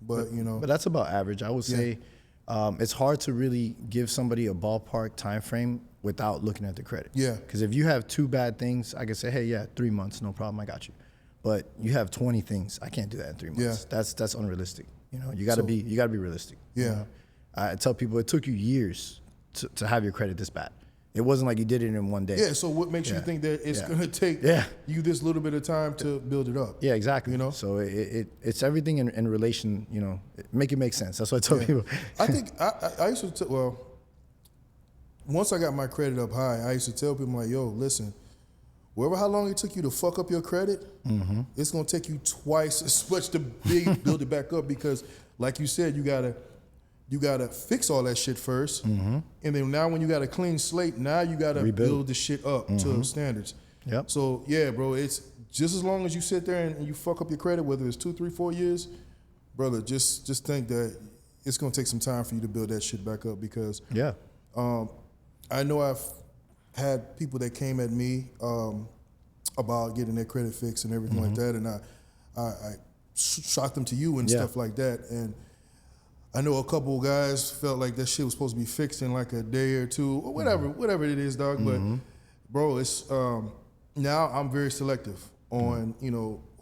but you know. But that's about average. I would say it's hard to really give somebody a ballpark time frame without looking at the credit. Yeah. Because if you have 2 bad things, I can say, hey, yeah, 3 months, no problem, I got you. But you have 20 things, I can't do that in 3 months. Yeah. That's unrealistic. You know, you gotta be realistic. Yeah. You know? I tell people it took you years to have your credit this bad. It wasn't like you did it in one day. Yeah, so what makes you think that it's going to take you this little bit of time to build it up? Yeah, exactly. You know? So it's everything in relation, you know, make it make sense. That's what I tell people. I think I used to, once I got my credit up high, I used to tell people like, yo, listen, how long it took you to fuck up your credit, it's going to take you twice as much to build it back up because, like you said, you gotta fix all that shit first, and then now when you got a clean slate, now you gotta build the shit up to standards. Yep. So yeah, bro, it's just as long as you sit there and you fuck up your credit, whether it's 2, 3, 4 years, brother, just think that it's gonna take some time for you to build that shit back up because I know I've had people that came at me about getting their credit fixed and everything like that, and I shot them to you and stuff like that, and I know a couple of guys felt like that shit was supposed to be fixed in like a day or two, or whatever it is, dog. But bro, it's now I'm very selective on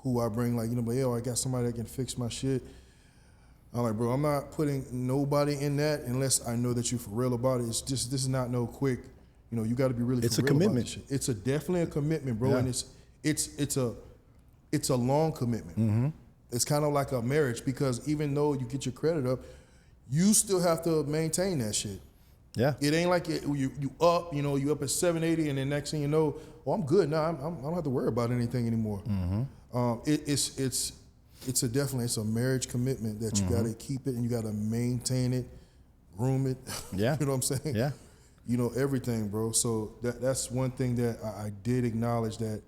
who I bring. Like but yo, I got somebody that can fix my shit. I'm like, bro, I'm not putting nobody in that unless I know that you for real about it. It's just this is not no quick. You got to be really. It's for a real commitment. About this shit. It's definitely a commitment, bro, and it's a long commitment. It's kind of like a marriage because even though you get your credit up, you still have to maintain that shit. Yeah. It ain't like you up, you up at 780 and then next thing you know, I'm good now. I don't have to worry about anything anymore. It's a marriage commitment that you got to keep it and you got to maintain it, groom it. Yeah. You know what I'm saying? Yeah. Everything, bro. So that's one thing that I did acknowledge that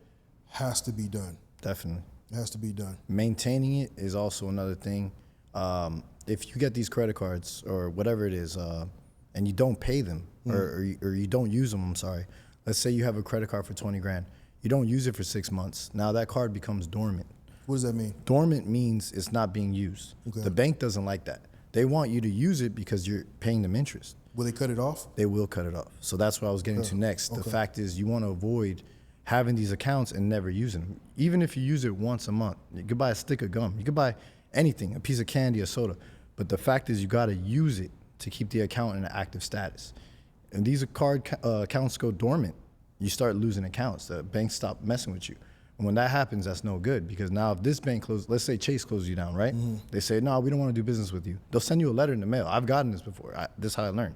has to be done. Definitely. It has to be done. Maintaining it is also another thing. If you get these credit cards or whatever it is, and you don't pay them or you don't use them, I'm sorry. Let's say you have a credit card for 20 grand. You don't use it for 6 months. Now that card becomes dormant. What does that mean? Dormant means it's not being used. Okay. The bank doesn't like that. They want you to use it because you're paying them interest. Will they cut it off? They will cut it off. So that's what I was getting to next. The fact is you want to avoid having these accounts and never using them. Even if you use it once a month, you could buy a stick of gum. You could buy anything, a piece of candy, a soda. But the fact is you got to use it to keep the account in an active status. And these accounts go dormant. You start losing accounts. The banks stop messing with you. And when that happens, that's no good because now if this bank closes, let's say Chase closes you down, right? They say, no, we don't want to do business with you. They'll send you a letter in the mail. I've gotten this before. This is how I learned.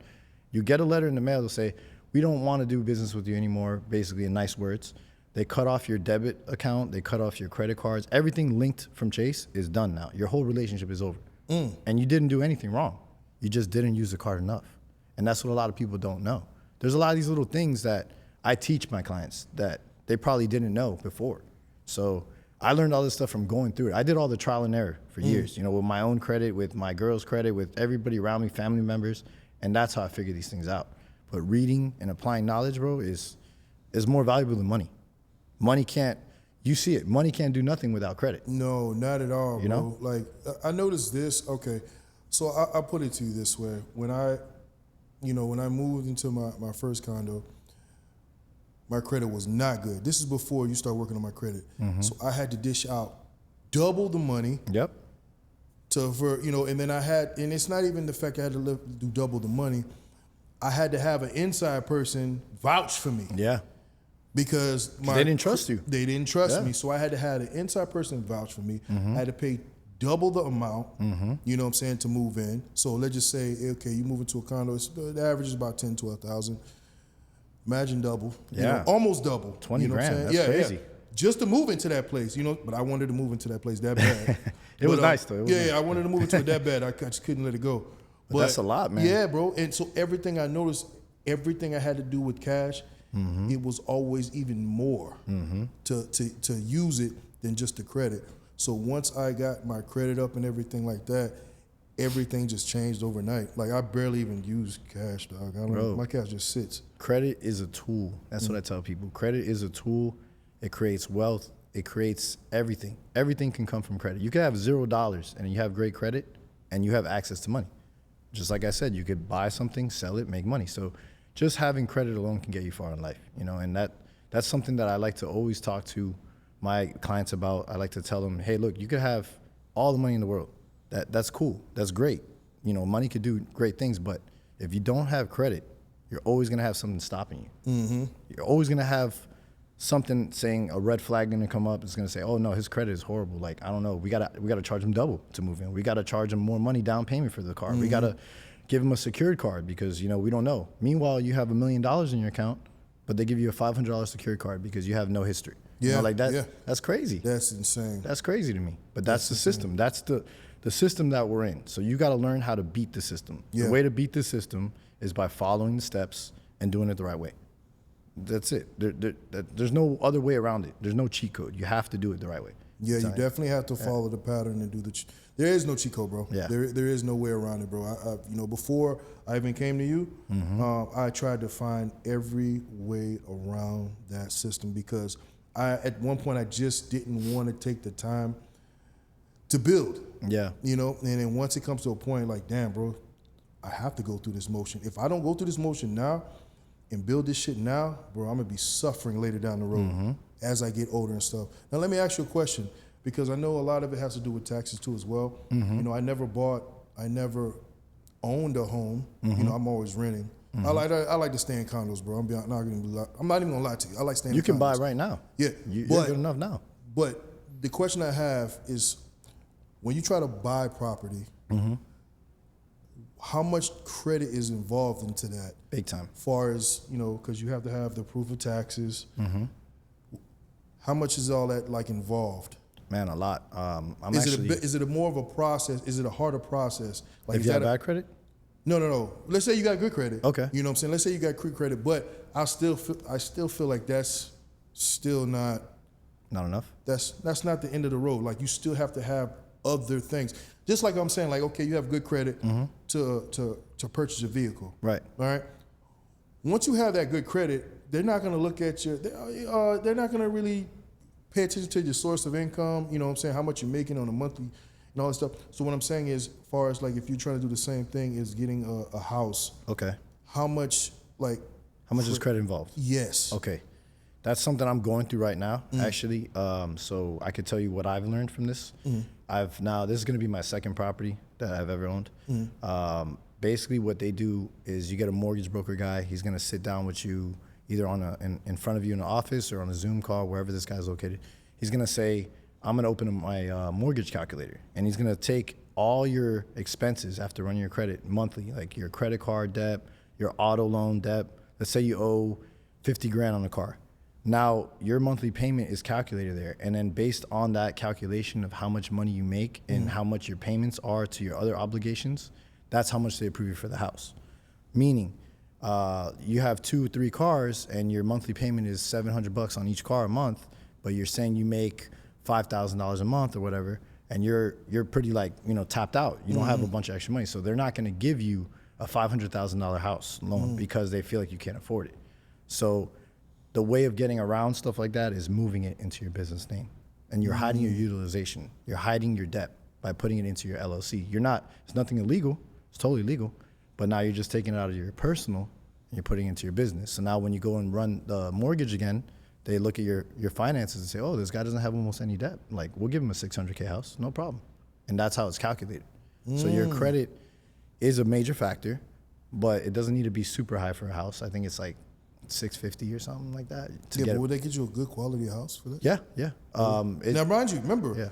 You get a letter in the mail, they'll say, we don't want to do business with you anymore, basically in nice words. They cut off your debit account. They cut off your credit cards. Everything linked from Chase is done now. Your whole relationship is over. And you didn't do anything wrong. You just didn't use the card enough. And that's what a lot of people don't know. There's a lot of these little things that I teach my clients that they probably didn't know before. So I learned all this stuff from going through it. I did all the trial and error for years, with my own credit, with my girl's credit, with everybody around me, family members. And that's how I figure these things out. But reading and applying knowledge, bro, is more valuable than money. Money can't, you see it, money can't do nothing without credit. No, not at all, bro. know? Like, I noticed this, okay. So I'll put it to you this way. When I moved into my first condo, my credit was not good. This is before you start working on my credit. So I had to dish out double the money. Yep. And then and it's not even the fact I had to do double the money. I had to have an inside person vouch for me. Yeah. Because they didn't trust you. They didn't trust me. So I had to have an inside person vouch for me. I had to pay double the amount, you know what I'm saying, to move in. So let's just say, okay, you move into a condo, the average is about 10, 12,000. Imagine double. Yeah. Almost double. 20 grand, what I'm that's crazy. Yeah. Just to move into that place, but I wanted to move into that place that bad. It was nice though. I wanted to move into it that bad. I just couldn't let it go. But that's a lot, man. Yeah, bro. And so everything I noticed, everything I had to do with cash, it was always even more to use it than just the credit. So once I got my credit up and everything like that, everything just changed overnight. Like I barely even use cash, dog. My cash just sits. Credit is a tool. That's what I tell people. Credit is a tool. It creates wealth. It creates everything. Everything can come from credit. You could have $0 and you have great credit and you have access to money. Just like I said, you could buy something, sell it, make money. So just having credit alone can get you far in life, you know, and that's something that I like to always talk to my clients about. I like to tell them, hey, look, you could have all the money in the world. That's cool. That's great. You know, money could do great things, but if you don't have credit, you're always gonna have something stopping you. You're always gonna have something saying a red flag gonna come up. It's gonna say, oh no, his credit is horrible. Like, I don't know, we gotta charge him double to move in. We gotta charge him more money down payment for the car. We gotta give him a secured card because, you know, we don't know. Meanwhile, you have $1 million in your account, but they give you a $500 secured card because you have no history. Yeah, you know, like that. yeah. That's crazy. That's insane. That's crazy to me. But that's the system. That's the system that we're in. So you got to learn how to beat the system. Yeah. The way to beat the system is by following the steps and doing it the right way. That's it. There's no other way around it. There's no cheat code. You have to do it the right way. Yeah, you definitely have to follow the pattern and do there is no cheat code, bro. Yeah. There is no way around it, bro. You know, before I even came to you, I tried to find every way around that system because at one point I just didn't want to take the time to build. Yeah. You know, and then once it comes to a point like, damn, bro, I have to go through this motion. If I don't go through this motion now and build this shit now, bro, I'm gonna be suffering later down the road as I get older and stuff. Now let me ask you a question, because I know a lot of it has to do with taxes too as well. You know, I never owned a home. You know, I'm always renting. I like to stay in condos, bro. I'm not even gonna lie to you. I like staying. You in can condos. buy right now. Yeah, You're but good enough now. But the question I have is, when you try to buy property, how much credit is involved into that? Big time. As far as, you know, because you have to have the proof of taxes. How much is all that like involved? Man, a lot. Is it a more of a process? Is it a harder process? Like, If you have bad credit? No. Let's say you got good credit. Okay. You know what I'm saying? Let's say you got good credit, but I still feel like that's still not Not enough? that's not the end of the road. Like, you still have to have other things. Just like I'm saying, like, okay, you have good credit to purchase a vehicle. Right. All right. Once you have that good credit, they're not going to look at your. They're not going to really pay attention to your source of income. You know what I'm saying? How much you're making on a monthly and all that stuff. So what I'm saying is, as far as like if you're trying to do the same thing as getting a house, Okay. how much Is credit involved? Yes. Okay. That's something I'm going through right now, actually. So I could tell you what I've learned from this. This is going to be my second property that I've ever owned. Basically what they do is you get a mortgage broker guy. He's going to sit down with you either in front of you in the office or on a Zoom call, wherever this guy's located. He's going to say, I'm going to open my mortgage calculator, and he's going to take all your expenses after running your credit monthly, like your credit card debt, your auto loan debt. Let's say you owe 50 grand on a car. Now your monthly payment is calculated there, and then based on that calculation of how much money you make and how much your payments are to your other obligations, that's how much they approve you for the house. Meaning, you have 2 or 3 cars and your monthly payment is $700 on each car a month, but you're saying you make $5,000 a month or whatever, and you're pretty tapped out. You don't have a bunch of extra money, so they're not going to give you a $500,000 house loan because they feel like you can't afford it. So the way of getting around stuff like that is moving it into your business name, and you're hiding your utilization. You're hiding your debt by putting it into your LLC. It's nothing illegal. It's totally legal, but now you're just taking it out of your personal and you're putting it into your business. So now when you go and run the mortgage again, they look at your finances and say, oh, this guy doesn't have almost any debt. Like, we'll give him a $600K house, no problem. And that's how it's calculated. So your credit is a major factor, but it doesn't need to be super high for a house. I think it's like 650 or something like that. But would they get you a good quality house for that? Yeah. Now, mind you, remember, Yeah.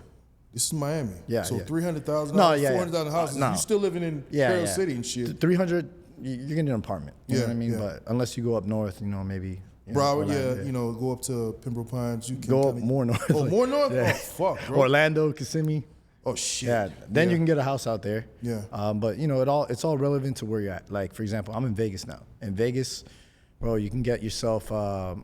this is Miami. Yeah. So yeah. $300,000, No, yeah, yeah. $400,000 houses. No. You still living in Carroll City and shit. 300, you're getting an apartment. You know what I mean? Yeah. But unless you go up north, maybe. Broward, Orlando, go up to Pembroke Pines. You can Go up more north. Oh, more north? Yeah. Oh, fuck, bro. Orlando, Kissimmee. Oh, shit. Yeah. Then you can get a house out there. Yeah. But it's all relevant to where you're at. Like, for example, I'm in Vegas now. In Vegas, bro, you can get yourself a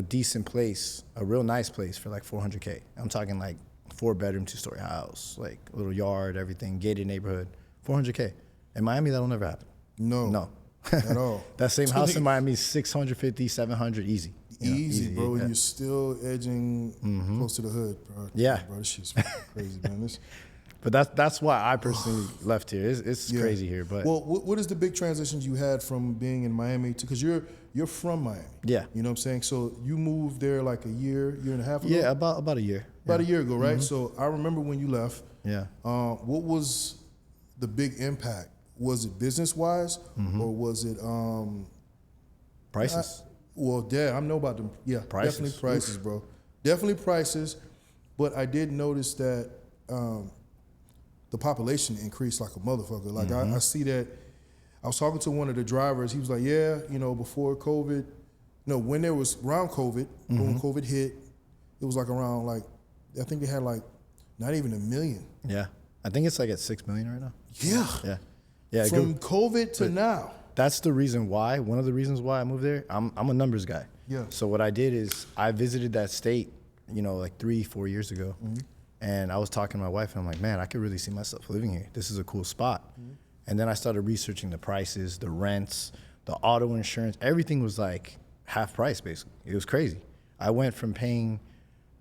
decent place, a real nice place for like $400K. I'm talking like 4-bedroom, 2-story house, like a little yard, everything, gated neighborhood, $400K. In Miami, that'll never happen. No. At all. That same house in Miami is $650, $700, easy. Easy, bro. And yeah. you're still edging close to the hood, bro. Yeah. Bro, this shit's crazy, man. But that's why I personally left here. It's Yeah. crazy here, but Well, what is the big transitions you had from being in Miami to, because you're from Miami. Yeah. You know what I'm saying? So you moved there like a year and a half ago? yeah, about a year. About a year ago, right? So I remember when you left. Yeah. What was the big impact? Was it business-wise or was it Prices. well, yeah, I know about them. Yeah, Prices. definitely prices, bro. Definitely prices. But I did notice that the population increased like a motherfucker. Like I see that. I was talking to one of the drivers. He was like, "Yeah, before COVID, when there was around COVID, when COVID hit, it was like around like I think they had like not even 1 million. Yeah. I think it's like at 6 million right now. Yeah, Yeah. Yeah. from COVID to now. That's the reason why. One of the reasons why I moved there. I'm a numbers guy. Yeah. So what I did is I visited that state, like 3-4 years ago, and I was talking to my wife, and I'm like, man, I could really see myself living here. This is a cool spot. And then I started researching the prices, the rents, the auto insurance. Everything was like half price, basically. It was crazy. I went from paying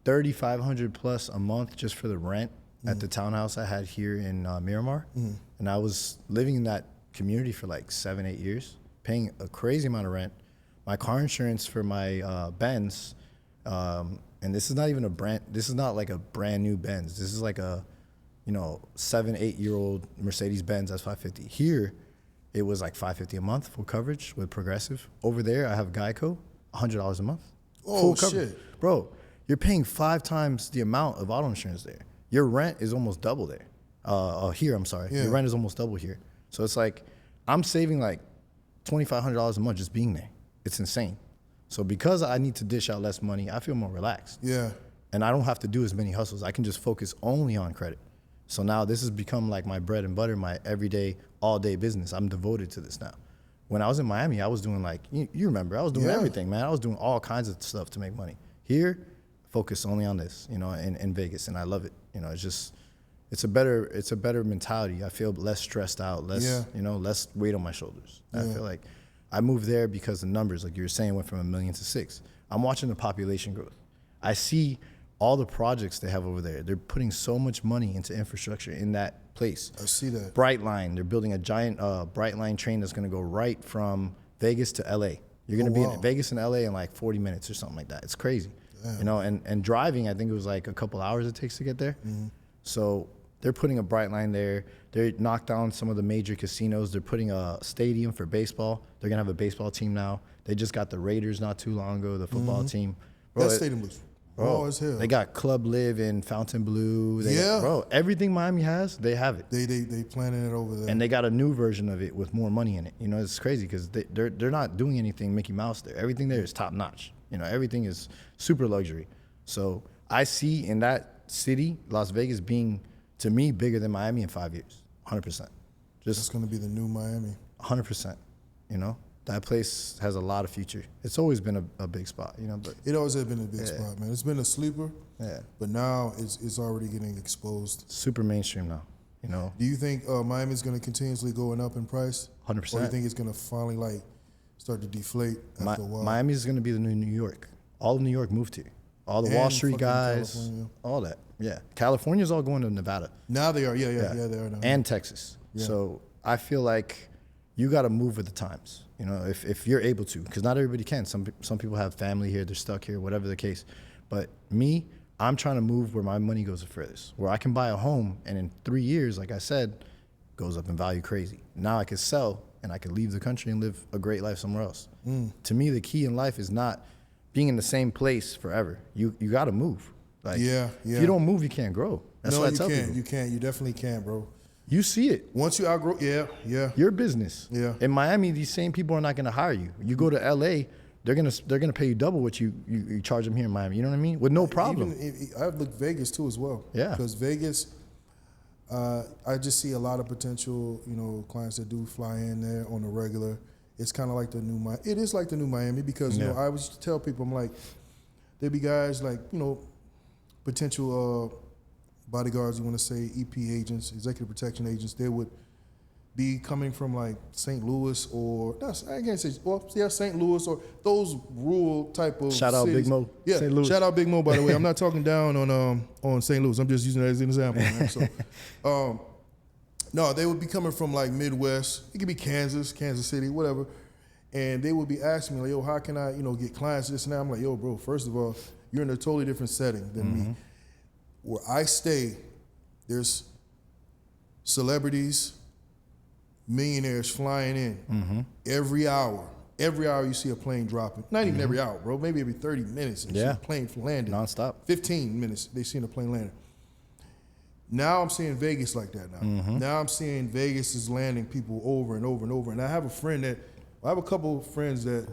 $3,500 plus a month just for the rent at the townhouse I had here in Miramar, and I was living in that community for like 7-8 years, paying a crazy amount of rent. My car insurance for my Benz, and this is not even this is not like a brand new Benz. This is like a 7-8 year old Mercedes Benz S550. Here, it was like $550 a month full coverage with Progressive. Over there, I have Geico, $100 a month. Oh, full coverage. shit. Bro, you're paying 5 times the amount of auto insurance there. Your rent is almost double there. Here, I'm sorry. Yeah. Your rent is almost double here. So it's like, I'm saving like $2,500 a month just being there. It's insane. So because I need to dish out less money, I feel more relaxed. Yeah, And I don't have to do as many hustles. I can just focus only on credit. So now this has become like my bread and butter, my everyday, all day business. I'm devoted to this now. When I was in Miami, I was doing like, you remember, I was doing Yeah. everything, man. I was doing all kinds of stuff to make money. Here, focus only on this, in Vegas, and I love it. It's a better mentality. I feel less stressed out, less, Yeah. less weight on my shoulders. I Yeah. feel like I moved there because the numbers, like you were saying, went from 1 million to 6. I'm watching the population growth. I see all the projects they have over there. They're putting so much money into infrastructure in that place. I see that. Brightline, they're building a giant Brightline train that's going to go right from Vegas to LA. You're going to Oh, be wow. in Vegas and LA in like 40 minutes or something like that. It's crazy. And driving, I think it was like a couple hours it takes to get there. So they're putting a Brightline there. They knocked down some of the major casinos. They're putting a stadium for baseball. They're going to have a baseball team now. They just got the Raiders not too long ago, the football team. Bro, That stadium looks raw as hell. they got Club Live in Fontainebleau. Yeah. Bro, everything Miami has, they have it. They planning it over there. And they got a new version of it with more money in it. It's crazy because they're not doing anything Mickey Mouse there. Everything there is top notch. Everything is super luxury. So I see in that city, Las Vegas, being to me bigger than Miami in 5 years, 100%. It's Just going to be the new Miami. 100%. That place has a lot of future. It's always been a big spot. But It always has been a big spot, man. It's been a sleeper, yeah, but now it's already getting exposed. super mainstream now. Do you think Miami's going to continuously going up in price? 100%. Or do you think it's going to finally start to deflate after a while? Miami is going to be the new New York. All of New York moved here. All the And Wall Street fucking guys, California. all that. Yeah. California's all going to Nevada. Now they are. Yeah, they are now. And Texas. Yeah. So I feel like you got to move with the times, if you're able to, because not everybody can. Some people have family here, they're stuck here, whatever the case. But me, I'm trying to move where my money goes the furthest, where I can buy a home and in 3 years, like I said, goes up in value crazy. Now I can sell and I can leave the country and live a great life somewhere else. To me, the key in life is not being in the same place forever. You got to move. Like, Yeah. If you don't move, you can't grow. That's no, what I you tell can't. people. You can't. You definitely can't, bro. You see it. Once you outgrow, yeah. Your business. Yeah. In Miami, these same people are not going to hire you. You go to LA, they're gonna pay you double what you charge them here in Miami. You know what I mean? With no problem. I've looked Vegas too as well. Yeah. Because Vegas, I just see a lot of potential, clients that do fly in there on the regular. It's kind of like the new Miami. It is like the new Miami because, Yeah. I always tell people, I'm like, there be guys like, potential bodyguards, you want to say, EP agents, executive protection agents, they would be coming from like St. Louis or I can't say St. Louis or those rural type of Shout out cities. Big Mo, Yeah, St. Louis. shout out Big Mo, by the way. I'm not talking down on St. Louis. I'm just using that as an example, man. So no, they would be coming from like Midwest. It could be Kansas City, whatever. And they would be asking me like, yo, how can I, get clients this and that? I'm like, yo, bro, first of all, you're in a totally different setting than me. Where I stay, there's celebrities, millionaires flying in every hour. Every hour you see a plane dropping. Not even every hour, bro. Maybe every 30 minutes. You see a plane landing. Nonstop. 15 minutes, they seen a plane landing. Now I'm seeing Vegas like that now. Now I'm seeing Vegas is landing people over and over and over. And I have a couple of friends that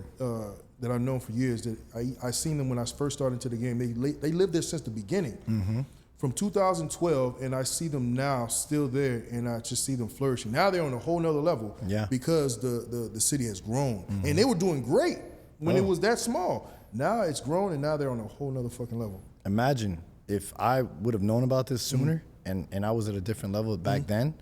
I've known for years that I seen them when I first started into the game. They lived there since the beginning. From 2012, and I see them now still there, and I just see them flourishing. Now they're on a whole nother level because the city has grown. And they were doing great when it was that small. Now it's grown, and now they're on a whole nother fucking level. Imagine if I would have known about this sooner and I was at a different level back then,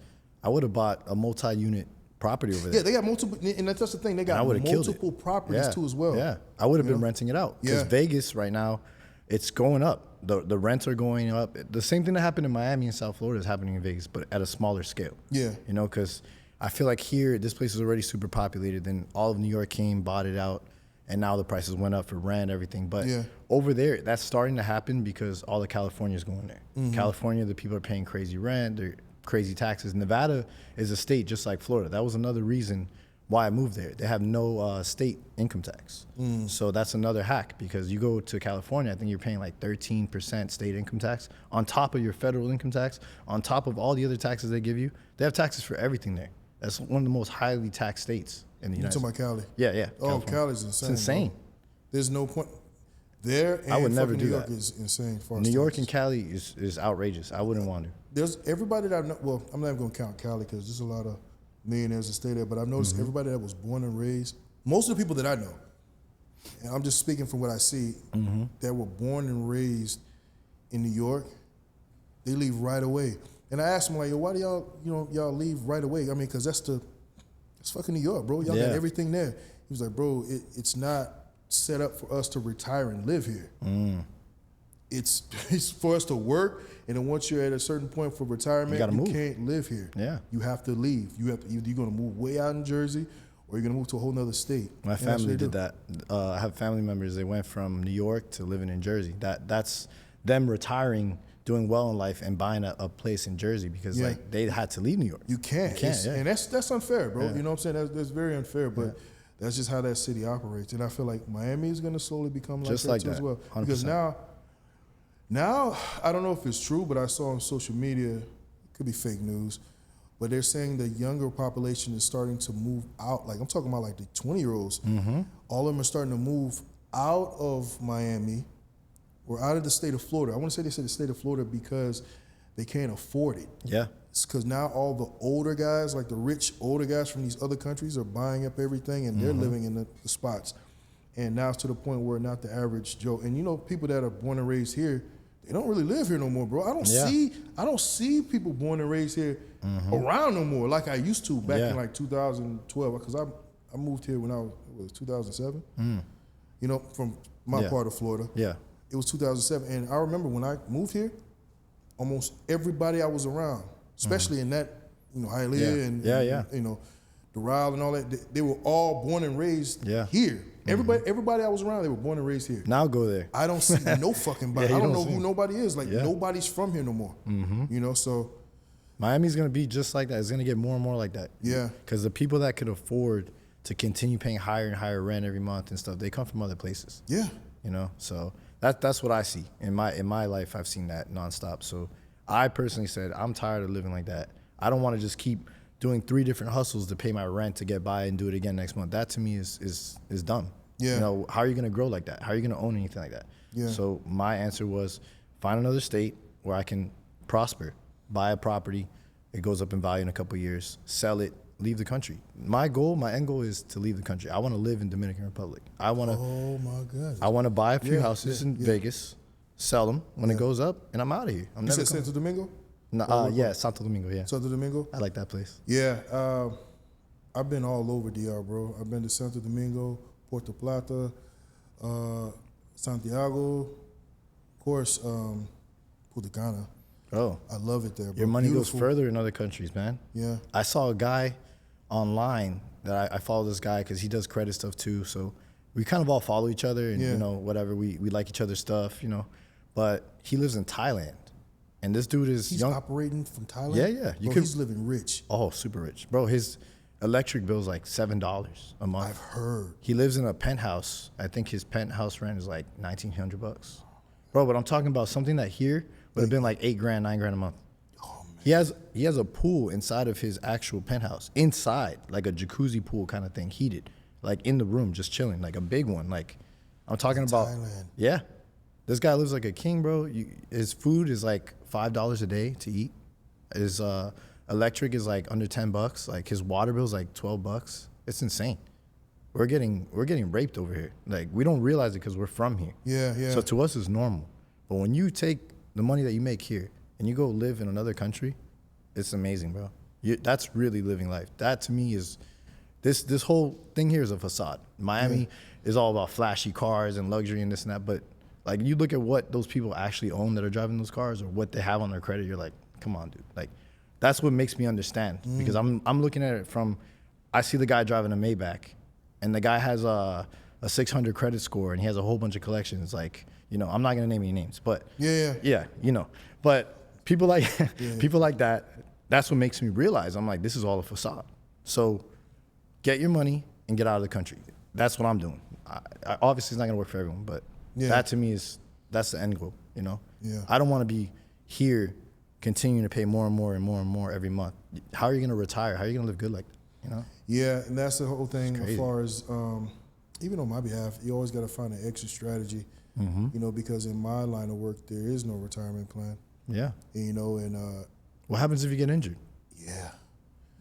I would have bought a multi-unit property over there. Yeah, they got multiple, and that's the thing. They got multiple properties too as well. Yeah, I would have been renting it out. Because Vegas right now, it's going up. The rents are going up. The same thing that happened in Miami and South Florida is happening in Vegas, but at a smaller scale. Yeah. Because I feel like here, this place is already super populated. Then all of New York came, bought it out, and now the prices went up for rent, everything. But over there, that's starting to happen because all of California is going there. California, the people are paying crazy rent, they're crazy taxes. Nevada is a state just like Florida. That was another reason why I moved there. They have no state income tax. So that's another hack because you go to California, I think you're paying like 13% state income tax on top of your federal income tax, on top of all the other taxes they give you. They have taxes for everything there. That's one of the most highly taxed states in the United States. You're talking about Cali? Yeah. Oh, California. Cali's insane. It's insane. Bro. There's no point. There and I would never fucking do New York that. is insane. New York and Cali is outrageous. I wouldn't want to. There's everybody that I know, well, I'm not even going to count Cali because there's a lot of millionaires that stay there, but I've noticed everybody that was born and raised, most of the people that I know, and I'm just speaking from what I see, that were born and raised in New York, they leave right away. And I asked them like, yo, why do y'all leave right away? I mean, because it's fucking New York, bro. Y'all got everything there. He was like, bro, it's not set up for us to retire and live here. It's for us to work, and then once you're at a certain point for retirement, you can't live here. Yeah. You have to leave. Either you're gonna move way out in Jersey or you're gonna move to a whole nother state. My family did that. I have family members, they went from New York to living in Jersey. That's them retiring, doing well in life, and buying a place in Jersey because like they had to leave New York. You can't. And that's unfair, bro. You know what I'm saying? That's very unfair, but that's just how that city operates. And I feel like Miami is gonna slowly become like that too as well. 100%. Because now, I don't know if it's true, but I saw on social media, it could be fake news, but they're saying the younger population is starting to move out. Like I'm talking about like the 20-year-olds. All of them are starting to move out of Miami or out of the state of Florida. I want to say they said the state of Florida because they can't afford it. Yeah. It's because now all the older guys, like the rich older guys from these other countries are buying up everything and they're living in the spots. And now it's to the point where not the average Joe. And people that are born and raised here, they don't really live here no more, bro. I don't see people born and raised here around no more like I used to back in like 2012. Because I moved here when I was 2007. From my part of Florida. Yeah. It was 2007, and I remember when I moved here, almost everybody I was around, especially in that, Hialeah and Doral and all that, they were all born and raised here. Everybody I was around, they were born and raised here. Now go there. I don't see no fucking body. I don't know who nobody is. Like nobody's from here no more. So Miami's gonna be just like that. It's gonna get more and more like that. Yeah. Because the people that could afford to continue paying higher and higher rent every month and stuff, they come from other places. Yeah. So that's what I see in my life. I've seen that nonstop. So I personally said I'm tired of living like that. I don't want to just keep doing 3 different hustles to pay my rent to get by and do it again next month. That to me is dumb. Yeah. How are you gonna grow like that? How are you gonna own anything like that? Yeah. So my answer was find another state where I can prosper, buy a property, it goes up in value in a couple of years, sell it, leave the country. My end goal is to leave the country. I want to live in Dominican Republic. Oh my God. I want to buy a few houses in Vegas, sell them when it goes up, and I'm out of here. You said Santo Domingo? No, yeah, Santo Domingo. Yeah, Santo Domingo. I like that place. Yeah, I've been all over DR, bro. I've been to Santo Domingo, Puerto Plata, Santiago, of course, Punta Cana. Oh, I love it there, bro. your money Beautiful. goes further in other countries, man. Yeah. I saw a guy online that I follow this guy because he does credit stuff too. So we kind of all follow each other and, Yeah. you know, whatever. We like each other's stuff, you know. But he lives in Thailand. And this dude is He's young. operating from Thailand? Yeah, yeah. You Bro, could- he's living rich. Oh, super rich. Bro, his electric bill's like $7 a month. I've heard. He lives in a penthouse. I think his penthouse rent is like $1,900. Bro, but I'm talking about something that here would have been like $8 grand, $9 grand a month. Oh, man. He has a pool inside of his actual penthouse, inside, like a jacuzzi pool kind of thing, heated, like in the room, just chilling, like a big one. Like I'm talking about, Thailand. yeah. This guy lives like a king, bro. His food is like $5 a day to eat. His electric is like under $10. Like his water bill is like $12. It's insane. We're getting raped over here. Like we don't realize it because we're from here. Yeah, yeah. So to us it's normal. But when you take the money that you make here and you go live in another country, it's amazing, bro. That's really living life. That to me is this whole thing here is a facade. Miami is all about flashy cars and luxury and this and that, but like you look at what those people actually own that are driving those cars or what they have on their credit, you're like, come on, dude. Like that's what makes me understand because I'm looking at it from, I see the guy driving a Maybach and the guy has a 600 credit score and he has a whole bunch of collections. Like, you know, I'm not gonna name any names, but yeah, you know. But people like people like that, that's what makes me realize I'm like, this is all a facade. So get your money and get out of the country. That's what I'm doing. I obviously it's not gonna work for everyone, but that to me that's the end goal, you know? Yeah. I don't wanna be here continuing to pay more and more and more and more every month. How are you gonna retire? How are you gonna live good like that, you know? Yeah, and that's the whole thing as crazy. far as, even on my behalf, you always got to find an exit strategy, you know, because in my line of work, there is no retirement plan, Yeah. you know, and What happens if you get injured? yeah.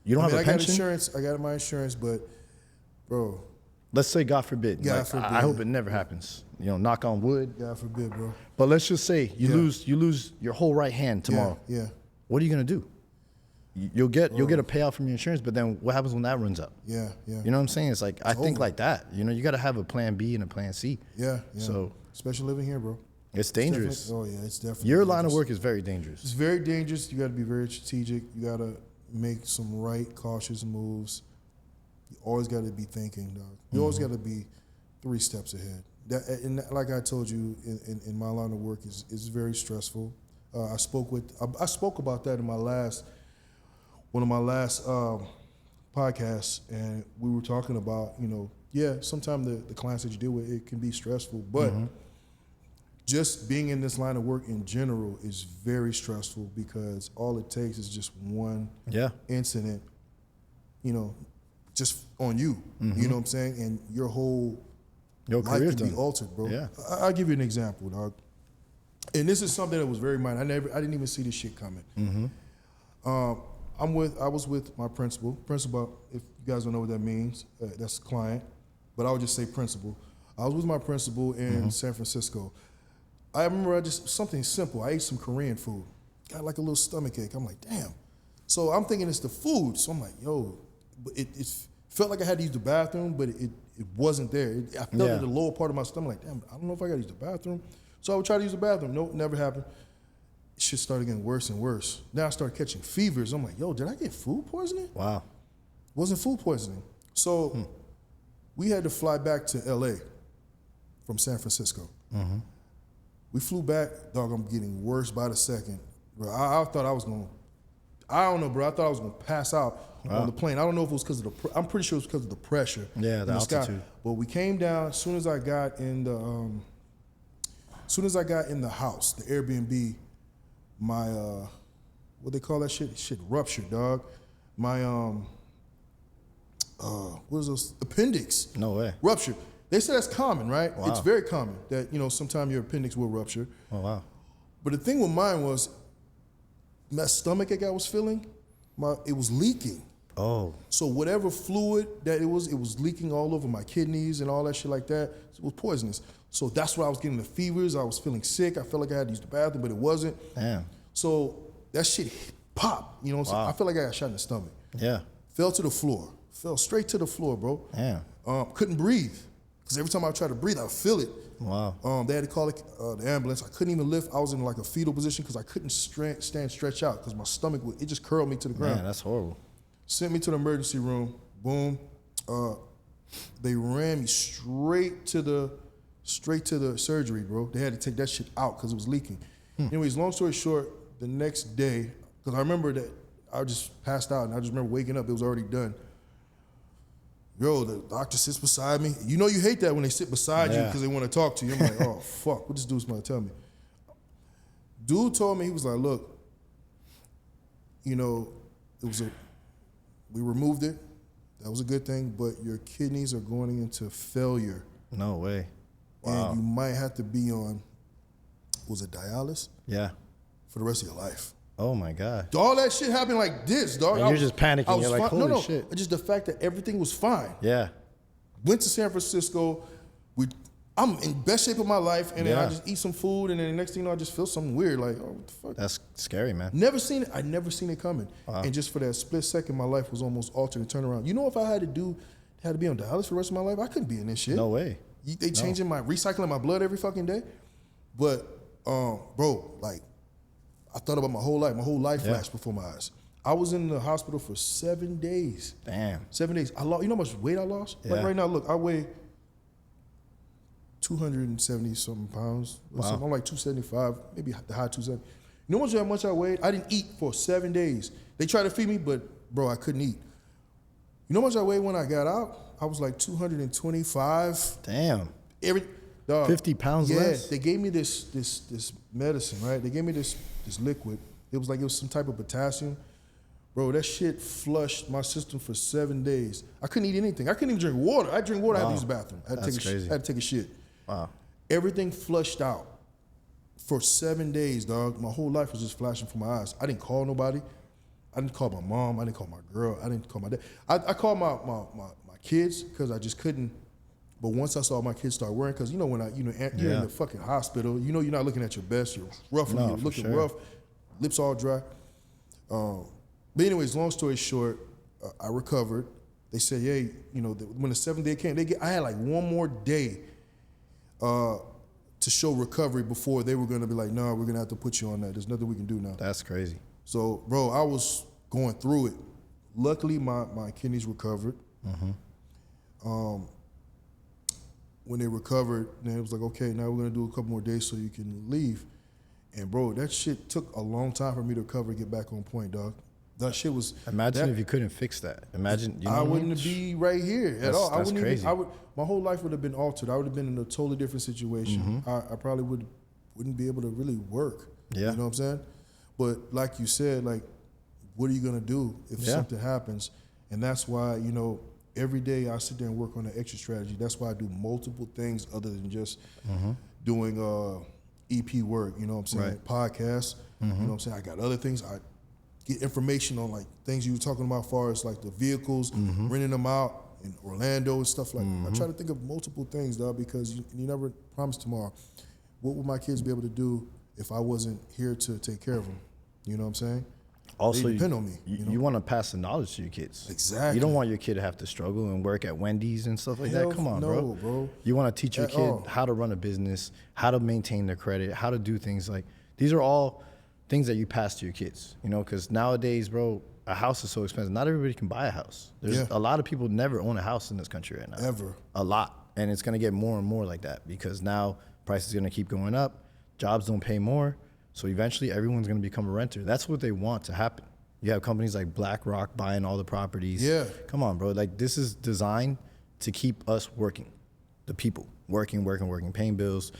You don't I mean, have a I got pension? insurance, I got my insurance, but bro, Let's say God forbid. God Like, forbid. I hope it never happens. You know, knock on wood. God forbid, bro. But let's just say you Yeah. lose your whole right hand tomorrow. Yeah, What are you gonna do? You'll get a payout from your insurance, but then what happens when that runs out? yeah. You know what I'm saying? It's like I think over. like that. You know, you got to have a plan B and a plan C. Yeah. So especially living here, bro. it's dangerous. Oh yeah, it's definitely Your line of dangerous. work is very dangerous. It's very dangerous. You got to be very strategic. You got to make some right, cautious moves. You always got to be thinking, dog. You always got to be 3 steps ahead. And like I told you, in my line of work, is very stressful. I spoke about that in one of my last podcasts, and we were talking about, you know, sometimes the clients that you deal with, it can be stressful, but just being in this line of work in general is very stressful because all it takes is just one Yeah. incident, you know, just on you. You know what I'm saying? And your whole Your life career's can be done. altered, bro. Yeah. I'll give you an example, dog. And this is something that was very minor. I didn't even see this shit coming. I was with my principal. Principal, if you guys don't know what that means, that's client. But I would just say principal. I was with my principal in San Francisco. I remember something simple. I ate some Korean food. Got like a little stomach ache. I'm like, damn. So I'm thinking it's the food. So I'm like, yo, but it felt like I had to use the bathroom, but it wasn't there. I felt it in the lower part of my stomach, like, damn, I don't know if I got to use the bathroom. So I would try to use the bathroom. Nope, never happened. Shit started getting worse and worse. Now I started catching fevers. I'm like, yo, did I get food poisoning? Wow. Wasn't food poisoning. So we had to fly back to LA from San Francisco. We flew back, dog, I'm getting worse by the second. Bro, I thought I was going, I don't know, bro. I thought I was going to pass out on the plane. I don't know if it was because of I'm pretty sure it was because of the pressure. Yeah, the in sky. altitude. But we came down, as soon as I got in the house, the Airbnb, my, what they call that shit? Shit ruptured, dog. My, what is those? Appendix. No way. Ruptured. They say that's common, right? Wow. It's very common that, you know, sometimes your appendix will rupture. Oh wow. But the thing with mine was, that stomach ache I was feeling, it was leaking. Oh. So whatever fluid that it was leaking all over my kidneys and all that shit like that. It was poisonous. So that's why I was getting the fevers. I was feeling sick. I felt like I had to use the bathroom, but it wasn't. Damn. So that shit popped. You know what I'm saying? I feel like I got shot in the stomach. Yeah. Fell to the floor. Fell straight to the floor, bro. Yeah. Couldn't breathe. Because every time I tried to breathe, I would feel it. Wow. They had to call the ambulance. I couldn't even lift. I was in like a fetal position because I couldn't stand stretch out because my stomach, it just curled me to the ground. Man, that's horrible. Sent me to the emergency room. Boom. They ran me straight to the surgery, bro. They had to take that shit out because it was leaking. Anyways, long story short, the next day, because I remember that I just passed out and I just remember waking up, it was already done. Yo, the doctor sits beside me. You know you hate that when they sit beside you because they want to talk to you. I'm like, oh, fuck, what this dude's going to tell me? Dude told me, he was like, look, you know, we removed it. That was a good thing, but your kidneys are going into failure. No way. Wow. And you might have to be on, was it dialysis? Yeah. For the rest of your life. Oh my God. All that shit happened like this, dog. And you're just panicking. You're like, holy shit. Just the fact that everything was fine. Yeah. Went to San Francisco. I'm in best shape of my life, and then I just eat some food, and then the next thing you know, I just feel something weird. Like, oh, what the fuck? That's scary, man. Never seen it. I never seen it coming. Wow. And just for that split second, my life was almost altered and turned around. You know, if I had to be on dialysis for the rest of my life, I couldn't be in this shit. No way. They recycling my blood every fucking day. But, bro, like, I thought about my whole life. My whole life flashed before my eyes. I was in the hospital for 7 days. Damn. 7 days. You know how much weight I lost? Yeah. Like right now, look, I weigh 270 something pounds. Wow. I'm like 275, maybe the high 270. You know how much I weighed? I didn't eat for 7 days. They tried to feed me, but bro, I couldn't eat. You know how much I weighed when I got out? I was like 225. Damn. 50 pounds less? Yeah, they gave me this medicine, right? They gave me this liquid. It was some type of potassium. Bro, that shit flushed my system for 7 days. I couldn't eat anything. I couldn't even drink water. I drink water, I had to use the bathroom. I had to take a shit. Wow. Everything flushed out for 7 days, dog. My whole life was just flashing from my eyes. I didn't call nobody. I didn't call my mom. I didn't call my girl. I didn't call my dad. I called my kids because I just couldn't. But once I saw my kids start worrying, because you know when you're in the fucking hospital, you know you're not looking at your best. You're rough. You're looking rough. Lips all dry. But anyways, long story short, I recovered. They said, hey, you know, when the 7th day came, I had like one more day to show recovery before they were going to be like, no, we're going to have to put you on that. There's nothing we can do now. That's crazy. So, bro, I was going through it. Luckily, my kidneys recovered. When they recovered, then it was like, okay, now we're going to do a couple more days so you can leave. And, bro, that shit took a long time for me to recover and get back on point, dog. That shit was... Imagine if you couldn't fix that. Imagine... You know I wouldn't be right here at all. That's crazy. My whole life would have been altered. I would have been in a totally different situation. I probably wouldn't be able to really work. Yeah. You know what I'm saying? But like you said, like, what are you going to do if something happens? And that's why, you know, every day I sit there and work on an exit strategy. That's why I do multiple things other than just doing EP work, you know what I'm saying? Right. Podcasts, you know what I'm saying? I got other things. I get information on like things you were talking about as far as like the vehicles, renting them out in Orlando and stuff like that. I try to think of multiple things, dog, because you never promise tomorrow. What would my kids be able to do if I wasn't here to take care of them? You know what I'm saying? Also, they depend on me. You want to pass the knowledge to your kids. Exactly. You don't want your kid to have to struggle and work at Wendy's and stuff like Hell that. Come on, no, bro. You want to teach your At kid all. how to run a business, how to maintain their credit, how to do things like these are all things that you pass to your kids. You know, because nowadays, bro, a house is so expensive. Not everybody can buy a house. There's a lot of people never own a house in this country right now. Ever. A lot. And it's going to get more and more like that because now prices are going to keep going up. Jobs don't pay more. So eventually everyone's going to become a renter. That's what they want to happen. You have companies like BlackRock buying all the properties. Yeah. Come on, bro. Like, this is designed to keep us working. The people working, paying bills.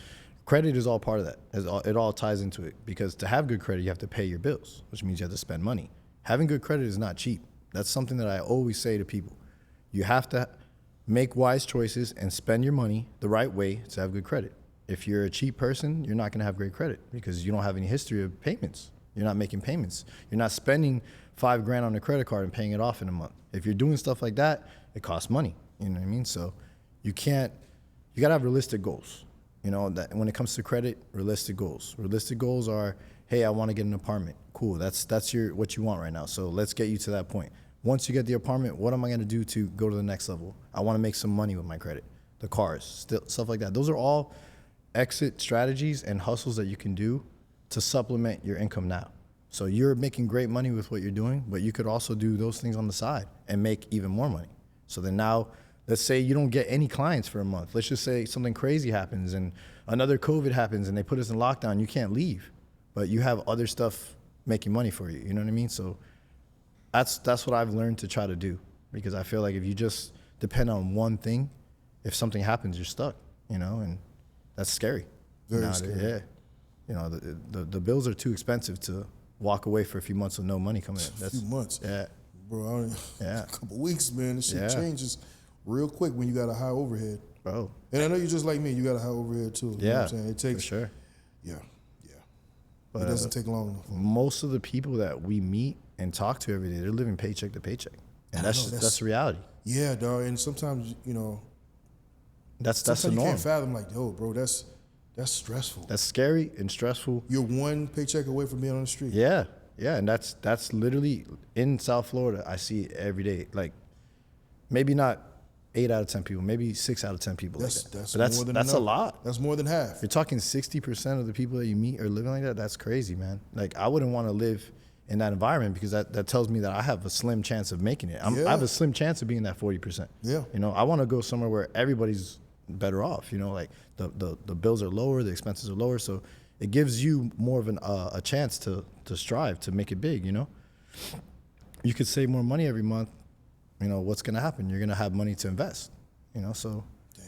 Credit is all part of that. It all ties into it because to have good credit, you have to pay your bills, which means you have to spend money. Having good credit is not cheap. That's something that I always say to people. You have to make wise choices and spend your money the right way to have good credit. If you're a cheap person, you're not going to have great credit because you don't have any history of payments. You're not making payments. You're not spending $5,000 on a credit card and paying it off in a month. If you're doing stuff like that, it costs money. You know what I mean? So you got to have realistic goals. You know, that when it comes to credit, realistic goals. Realistic goals are, hey, I want to get an apartment. cool. That's what you want right now. So let's get you to that point. Once you get the apartment, what am I going to do to go to the next level? I want to make some money with my credit, the cars, stuff like that. Those are all exit strategies and hustles that you can do to supplement your income now. So you're making great money with what you're doing, but you could also do those things on the side and make even more money. So then now, let's say you don't get any clients for a month. Let's just say something crazy happens and another COVID happens and they put us in lockdown. You can't leave, but you have other stuff making money for you. You know what I mean? So that's what I've learned to try to do, because I feel like if you just depend on one thing, if something happens, you're stuck, you know, and that's scary. Very scary. Yeah. You know, the bills are too expensive to walk away for a few months with no money coming in. A few months. Yeah. Bro, Yeah. a couple weeks, man. This shit Yeah. changes real quick when you got a high overhead. Bro. And I know you're just like me. You got a high overhead too. You know what I'm saying? It takes, for sure. yeah. But, It doesn't take long. Most of the people that we meet and talk to every day, they're living paycheck to paycheck. And that's know, that's the reality. Yeah, dog. And sometimes, you know, That's the sometimes you norm. can't fathom, like, yo, bro, that's stressful. That's scary and stressful. You're one paycheck away from being on the street. Yeah, and that's literally in South Florida. I see it every day. Like, maybe not 8 out of 10 people, maybe 6 out of 10 people. That's like that. that's But more than that's enough. a lot. That's more than half. You're talking 60% of the people that you meet are living like that. That's crazy, man. Like, I wouldn't want to live in that environment, because that tells me that I have a slim chance of making it. I have a slim chance of being that 40%. Yeah. You know, I want to go somewhere where everybody's better off. You know, like the bills are lower, the expenses are lower, so it gives you more of a chance to strive to make it big. You know, you could save more money every month. You know, what's gonna happen? You're gonna have money to invest. You know, so Damn.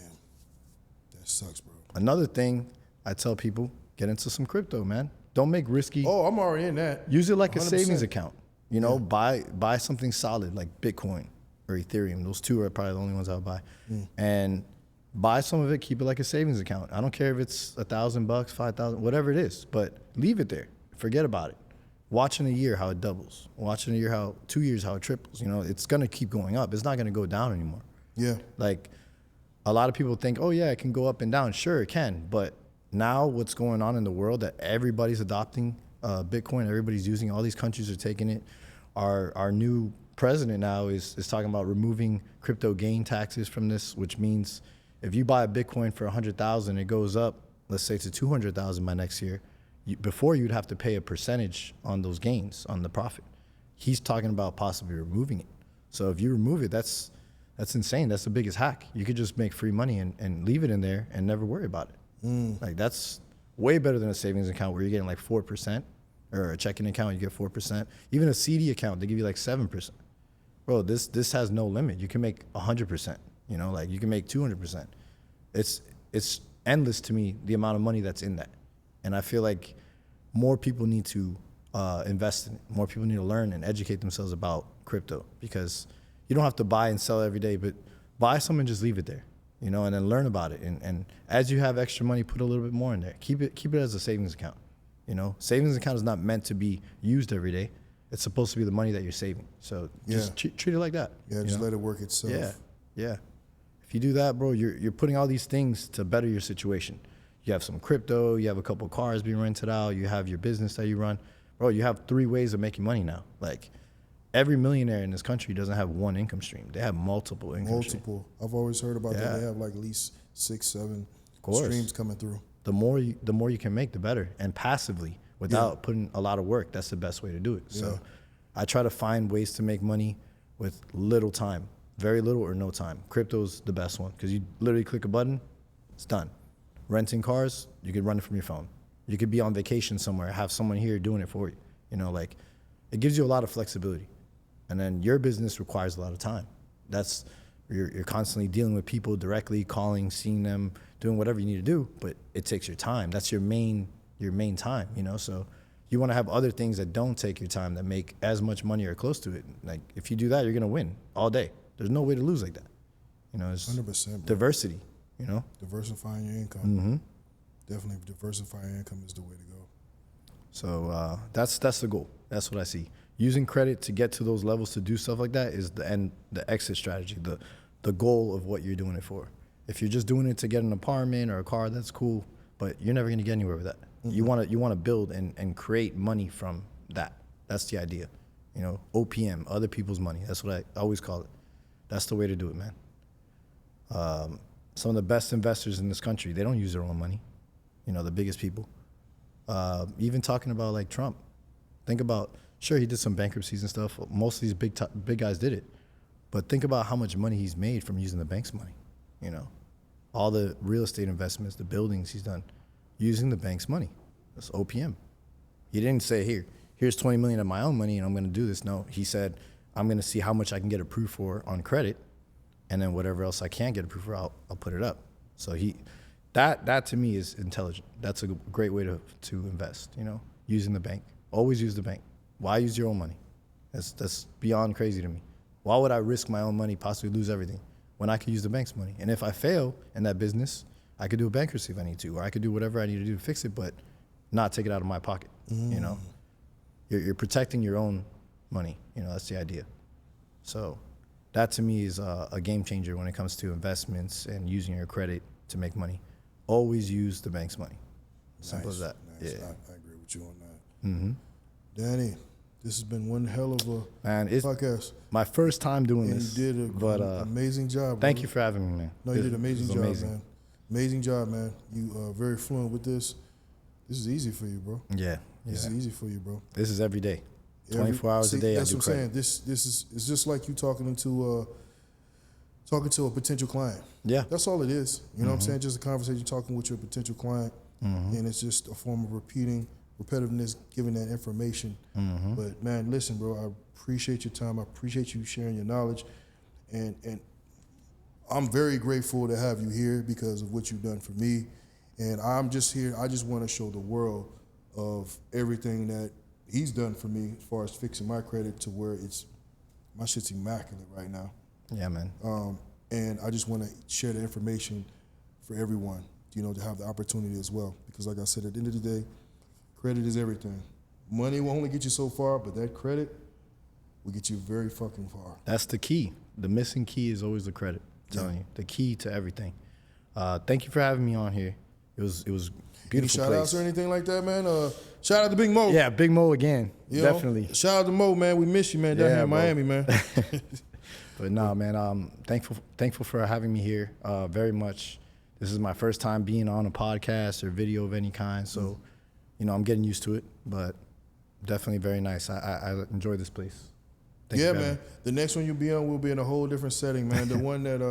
That sucks, bro. another thing I tell people: get into some crypto, man. Don't make risky. Oh, I'm already in that. Use it like a 100%. savings account. You know, buy something solid like Bitcoin or Ethereum. Those two are probably the only ones I'll buy. And buy some of it, keep it like a savings account. I don't care if it's $1,000, 5,000, whatever it is, but leave it there. Forget about it. Watch in a year how it doubles. Watch in a year 2 years how it triples. You know, it's gonna keep going up. It's not gonna go down anymore. Yeah. Like, a lot of people think, oh yeah, it can go up and down. Sure, it can, but now what's going on in the world, that everybody's adopting Bitcoin, everybody's using, all these countries are taking it. Our new president now is talking about removing crypto gain taxes from this, which means if you buy a Bitcoin for 100,000, it goes up, let's say to 200,000 by next year. Before you'd have to pay a percentage on those gains, on the profit. He's talking about possibly removing it. So if you remove it, that's insane. That's the biggest hack. You could just make free money and leave it in there and never worry about it. Like, that's way better than a savings account where you're getting like 4%, or a checking account, you get 4%. Even a CD account, they give you like 7%. Bro, this has no limit. You can make 100%, you know, like you can make 200%. It's endless to me, the amount of money that's in that. And I feel like more people need to invest in it. More people need to learn and educate themselves about crypto, because you don't have to buy and sell every day, but buy some and just leave it there, you know, and then learn about it. And as you have extra money, put a little bit more in there. Keep it as a savings account. You know, savings account is not meant to be used every day. It's supposed to be the money that you're saving. So just treat it like that. Yeah, just let it work itself. Yeah. If you do that, bro, you're putting all these things to better your situation. You have some crypto, you have a couple cars being rented out, you have your business that you run. Bro, you have 3 ways of making money now. Like, every millionaire in this country doesn't have one income stream. They have multiple income streams. I've always heard about that. They have like at least 6, 7 course. streams coming through. The more you can make, the better, and passively without putting a lot of work. That's the best way to do it. So I try to find ways to make money with little time, very little or no time. Crypto's the best one, because you literally click a button, it's done. Renting cars, you could run it from your phone. You could be on vacation somewhere, have someone here doing it for you. You know, like, it gives you a lot of flexibility. And then your business requires a lot of time. That's, you're constantly dealing with people directly, calling, seeing them, doing whatever you need to do, but it takes your time. That's your main time, you know? So you want to have other things that don't take your time, that make as much money or close to it. Like, if you do that, you're going to win all day. There's no way to lose like that. You know, it's 100%, bro. diversity, you know? Diversifying your income. Definitely diversifying your income is the way to go. So that's the goal. That's what I see. Using credit to get to those levels, to do stuff like that, is the exit strategy, the goal of what you're doing it for. If you're just doing it to get an apartment or a car, that's cool, but you're never going to get anywhere with that. You want to build and create money from that. That's the idea. You know, OPM, other people's money. That's what I always call it. That's the way to do it, man. Some of the best investors in this country, they don't use their own money. You know, the biggest people. Even talking about like Trump. Think about, sure, he did some bankruptcies and stuff. Most of these big guys did it. But think about how much money he's made from using the bank's money. You know, all the real estate investments, the buildings he's done, using the bank's money. That's OPM. He didn't say, here's 20 million of my own money and I'm going to do this. No, he said, I'm going to see how much I can get approved for on credit, and then whatever else I can't get approved for, I'll put it up. So that to me is intelligent. That's a great way to invest, you know, using the bank. Always use the bank. Why use your own money? That's beyond crazy to me. Why would I risk my own money, possibly lose everything, when I could use the bank's money? And if I fail in that business, I could do a bankruptcy if I need to, or I could do whatever I need to do to fix it, but not take it out of my pocket, you know? You're protecting your own money, you know, that's the idea. So that to me is a game changer when it comes to investments and using your credit to make money. Always use the bank's money. Simple as that. Nice. Yeah. I agree with you on that. Danny, this has been one hell of a podcast. My first time doing And this. you did an amazing job. Thank brother. you for having me, man. No, you did an This amazing was job, amazing. man. Amazing job, man. You are very fluent with this. This is easy for you, bro. Yeah. This is easy for you, bro. This is every day. 24 hours a day, I That's do what I'm credit. saying. This is it's just like you talking to a potential client. Yeah. That's all it is. You know what I'm saying? Just a conversation talking with your potential client, and it's just a form of repetitiveness, giving that information. But man, listen, bro, I appreciate your time. I appreciate you sharing your knowledge, and I'm very grateful to have you here because of what you've done for me. And I'm just here. I just want to show the world of everything that he's done for me as far as fixing my credit to where my shit's immaculate right now. Yeah, man. And I just want to share the information for everyone, you know, to have the opportunity as well. Because like I said, at the end of the day, credit is everything. Money will only get you so far, but that credit will get you very fucking far. That's the key. The missing key is always the credit. I'm telling you, the key to everything. Thank you for having me on here. It was beautiful. Any shout outs place. or anything like that, man? Shout out to Big Mo. Yeah, Big Mo again. You know? Definitely. Shout out to Mo, man. We miss you, man, down Yeah, here in bro. Miami, man. But nah, man, thankful for having me here very much. This is my first time being on a podcast or video of any kind, so you know I'm getting used to it. But definitely very nice. I enjoy this place. Thank you Yeah, for having man. me. The next one you'll be on will be in a whole different setting, man. The one that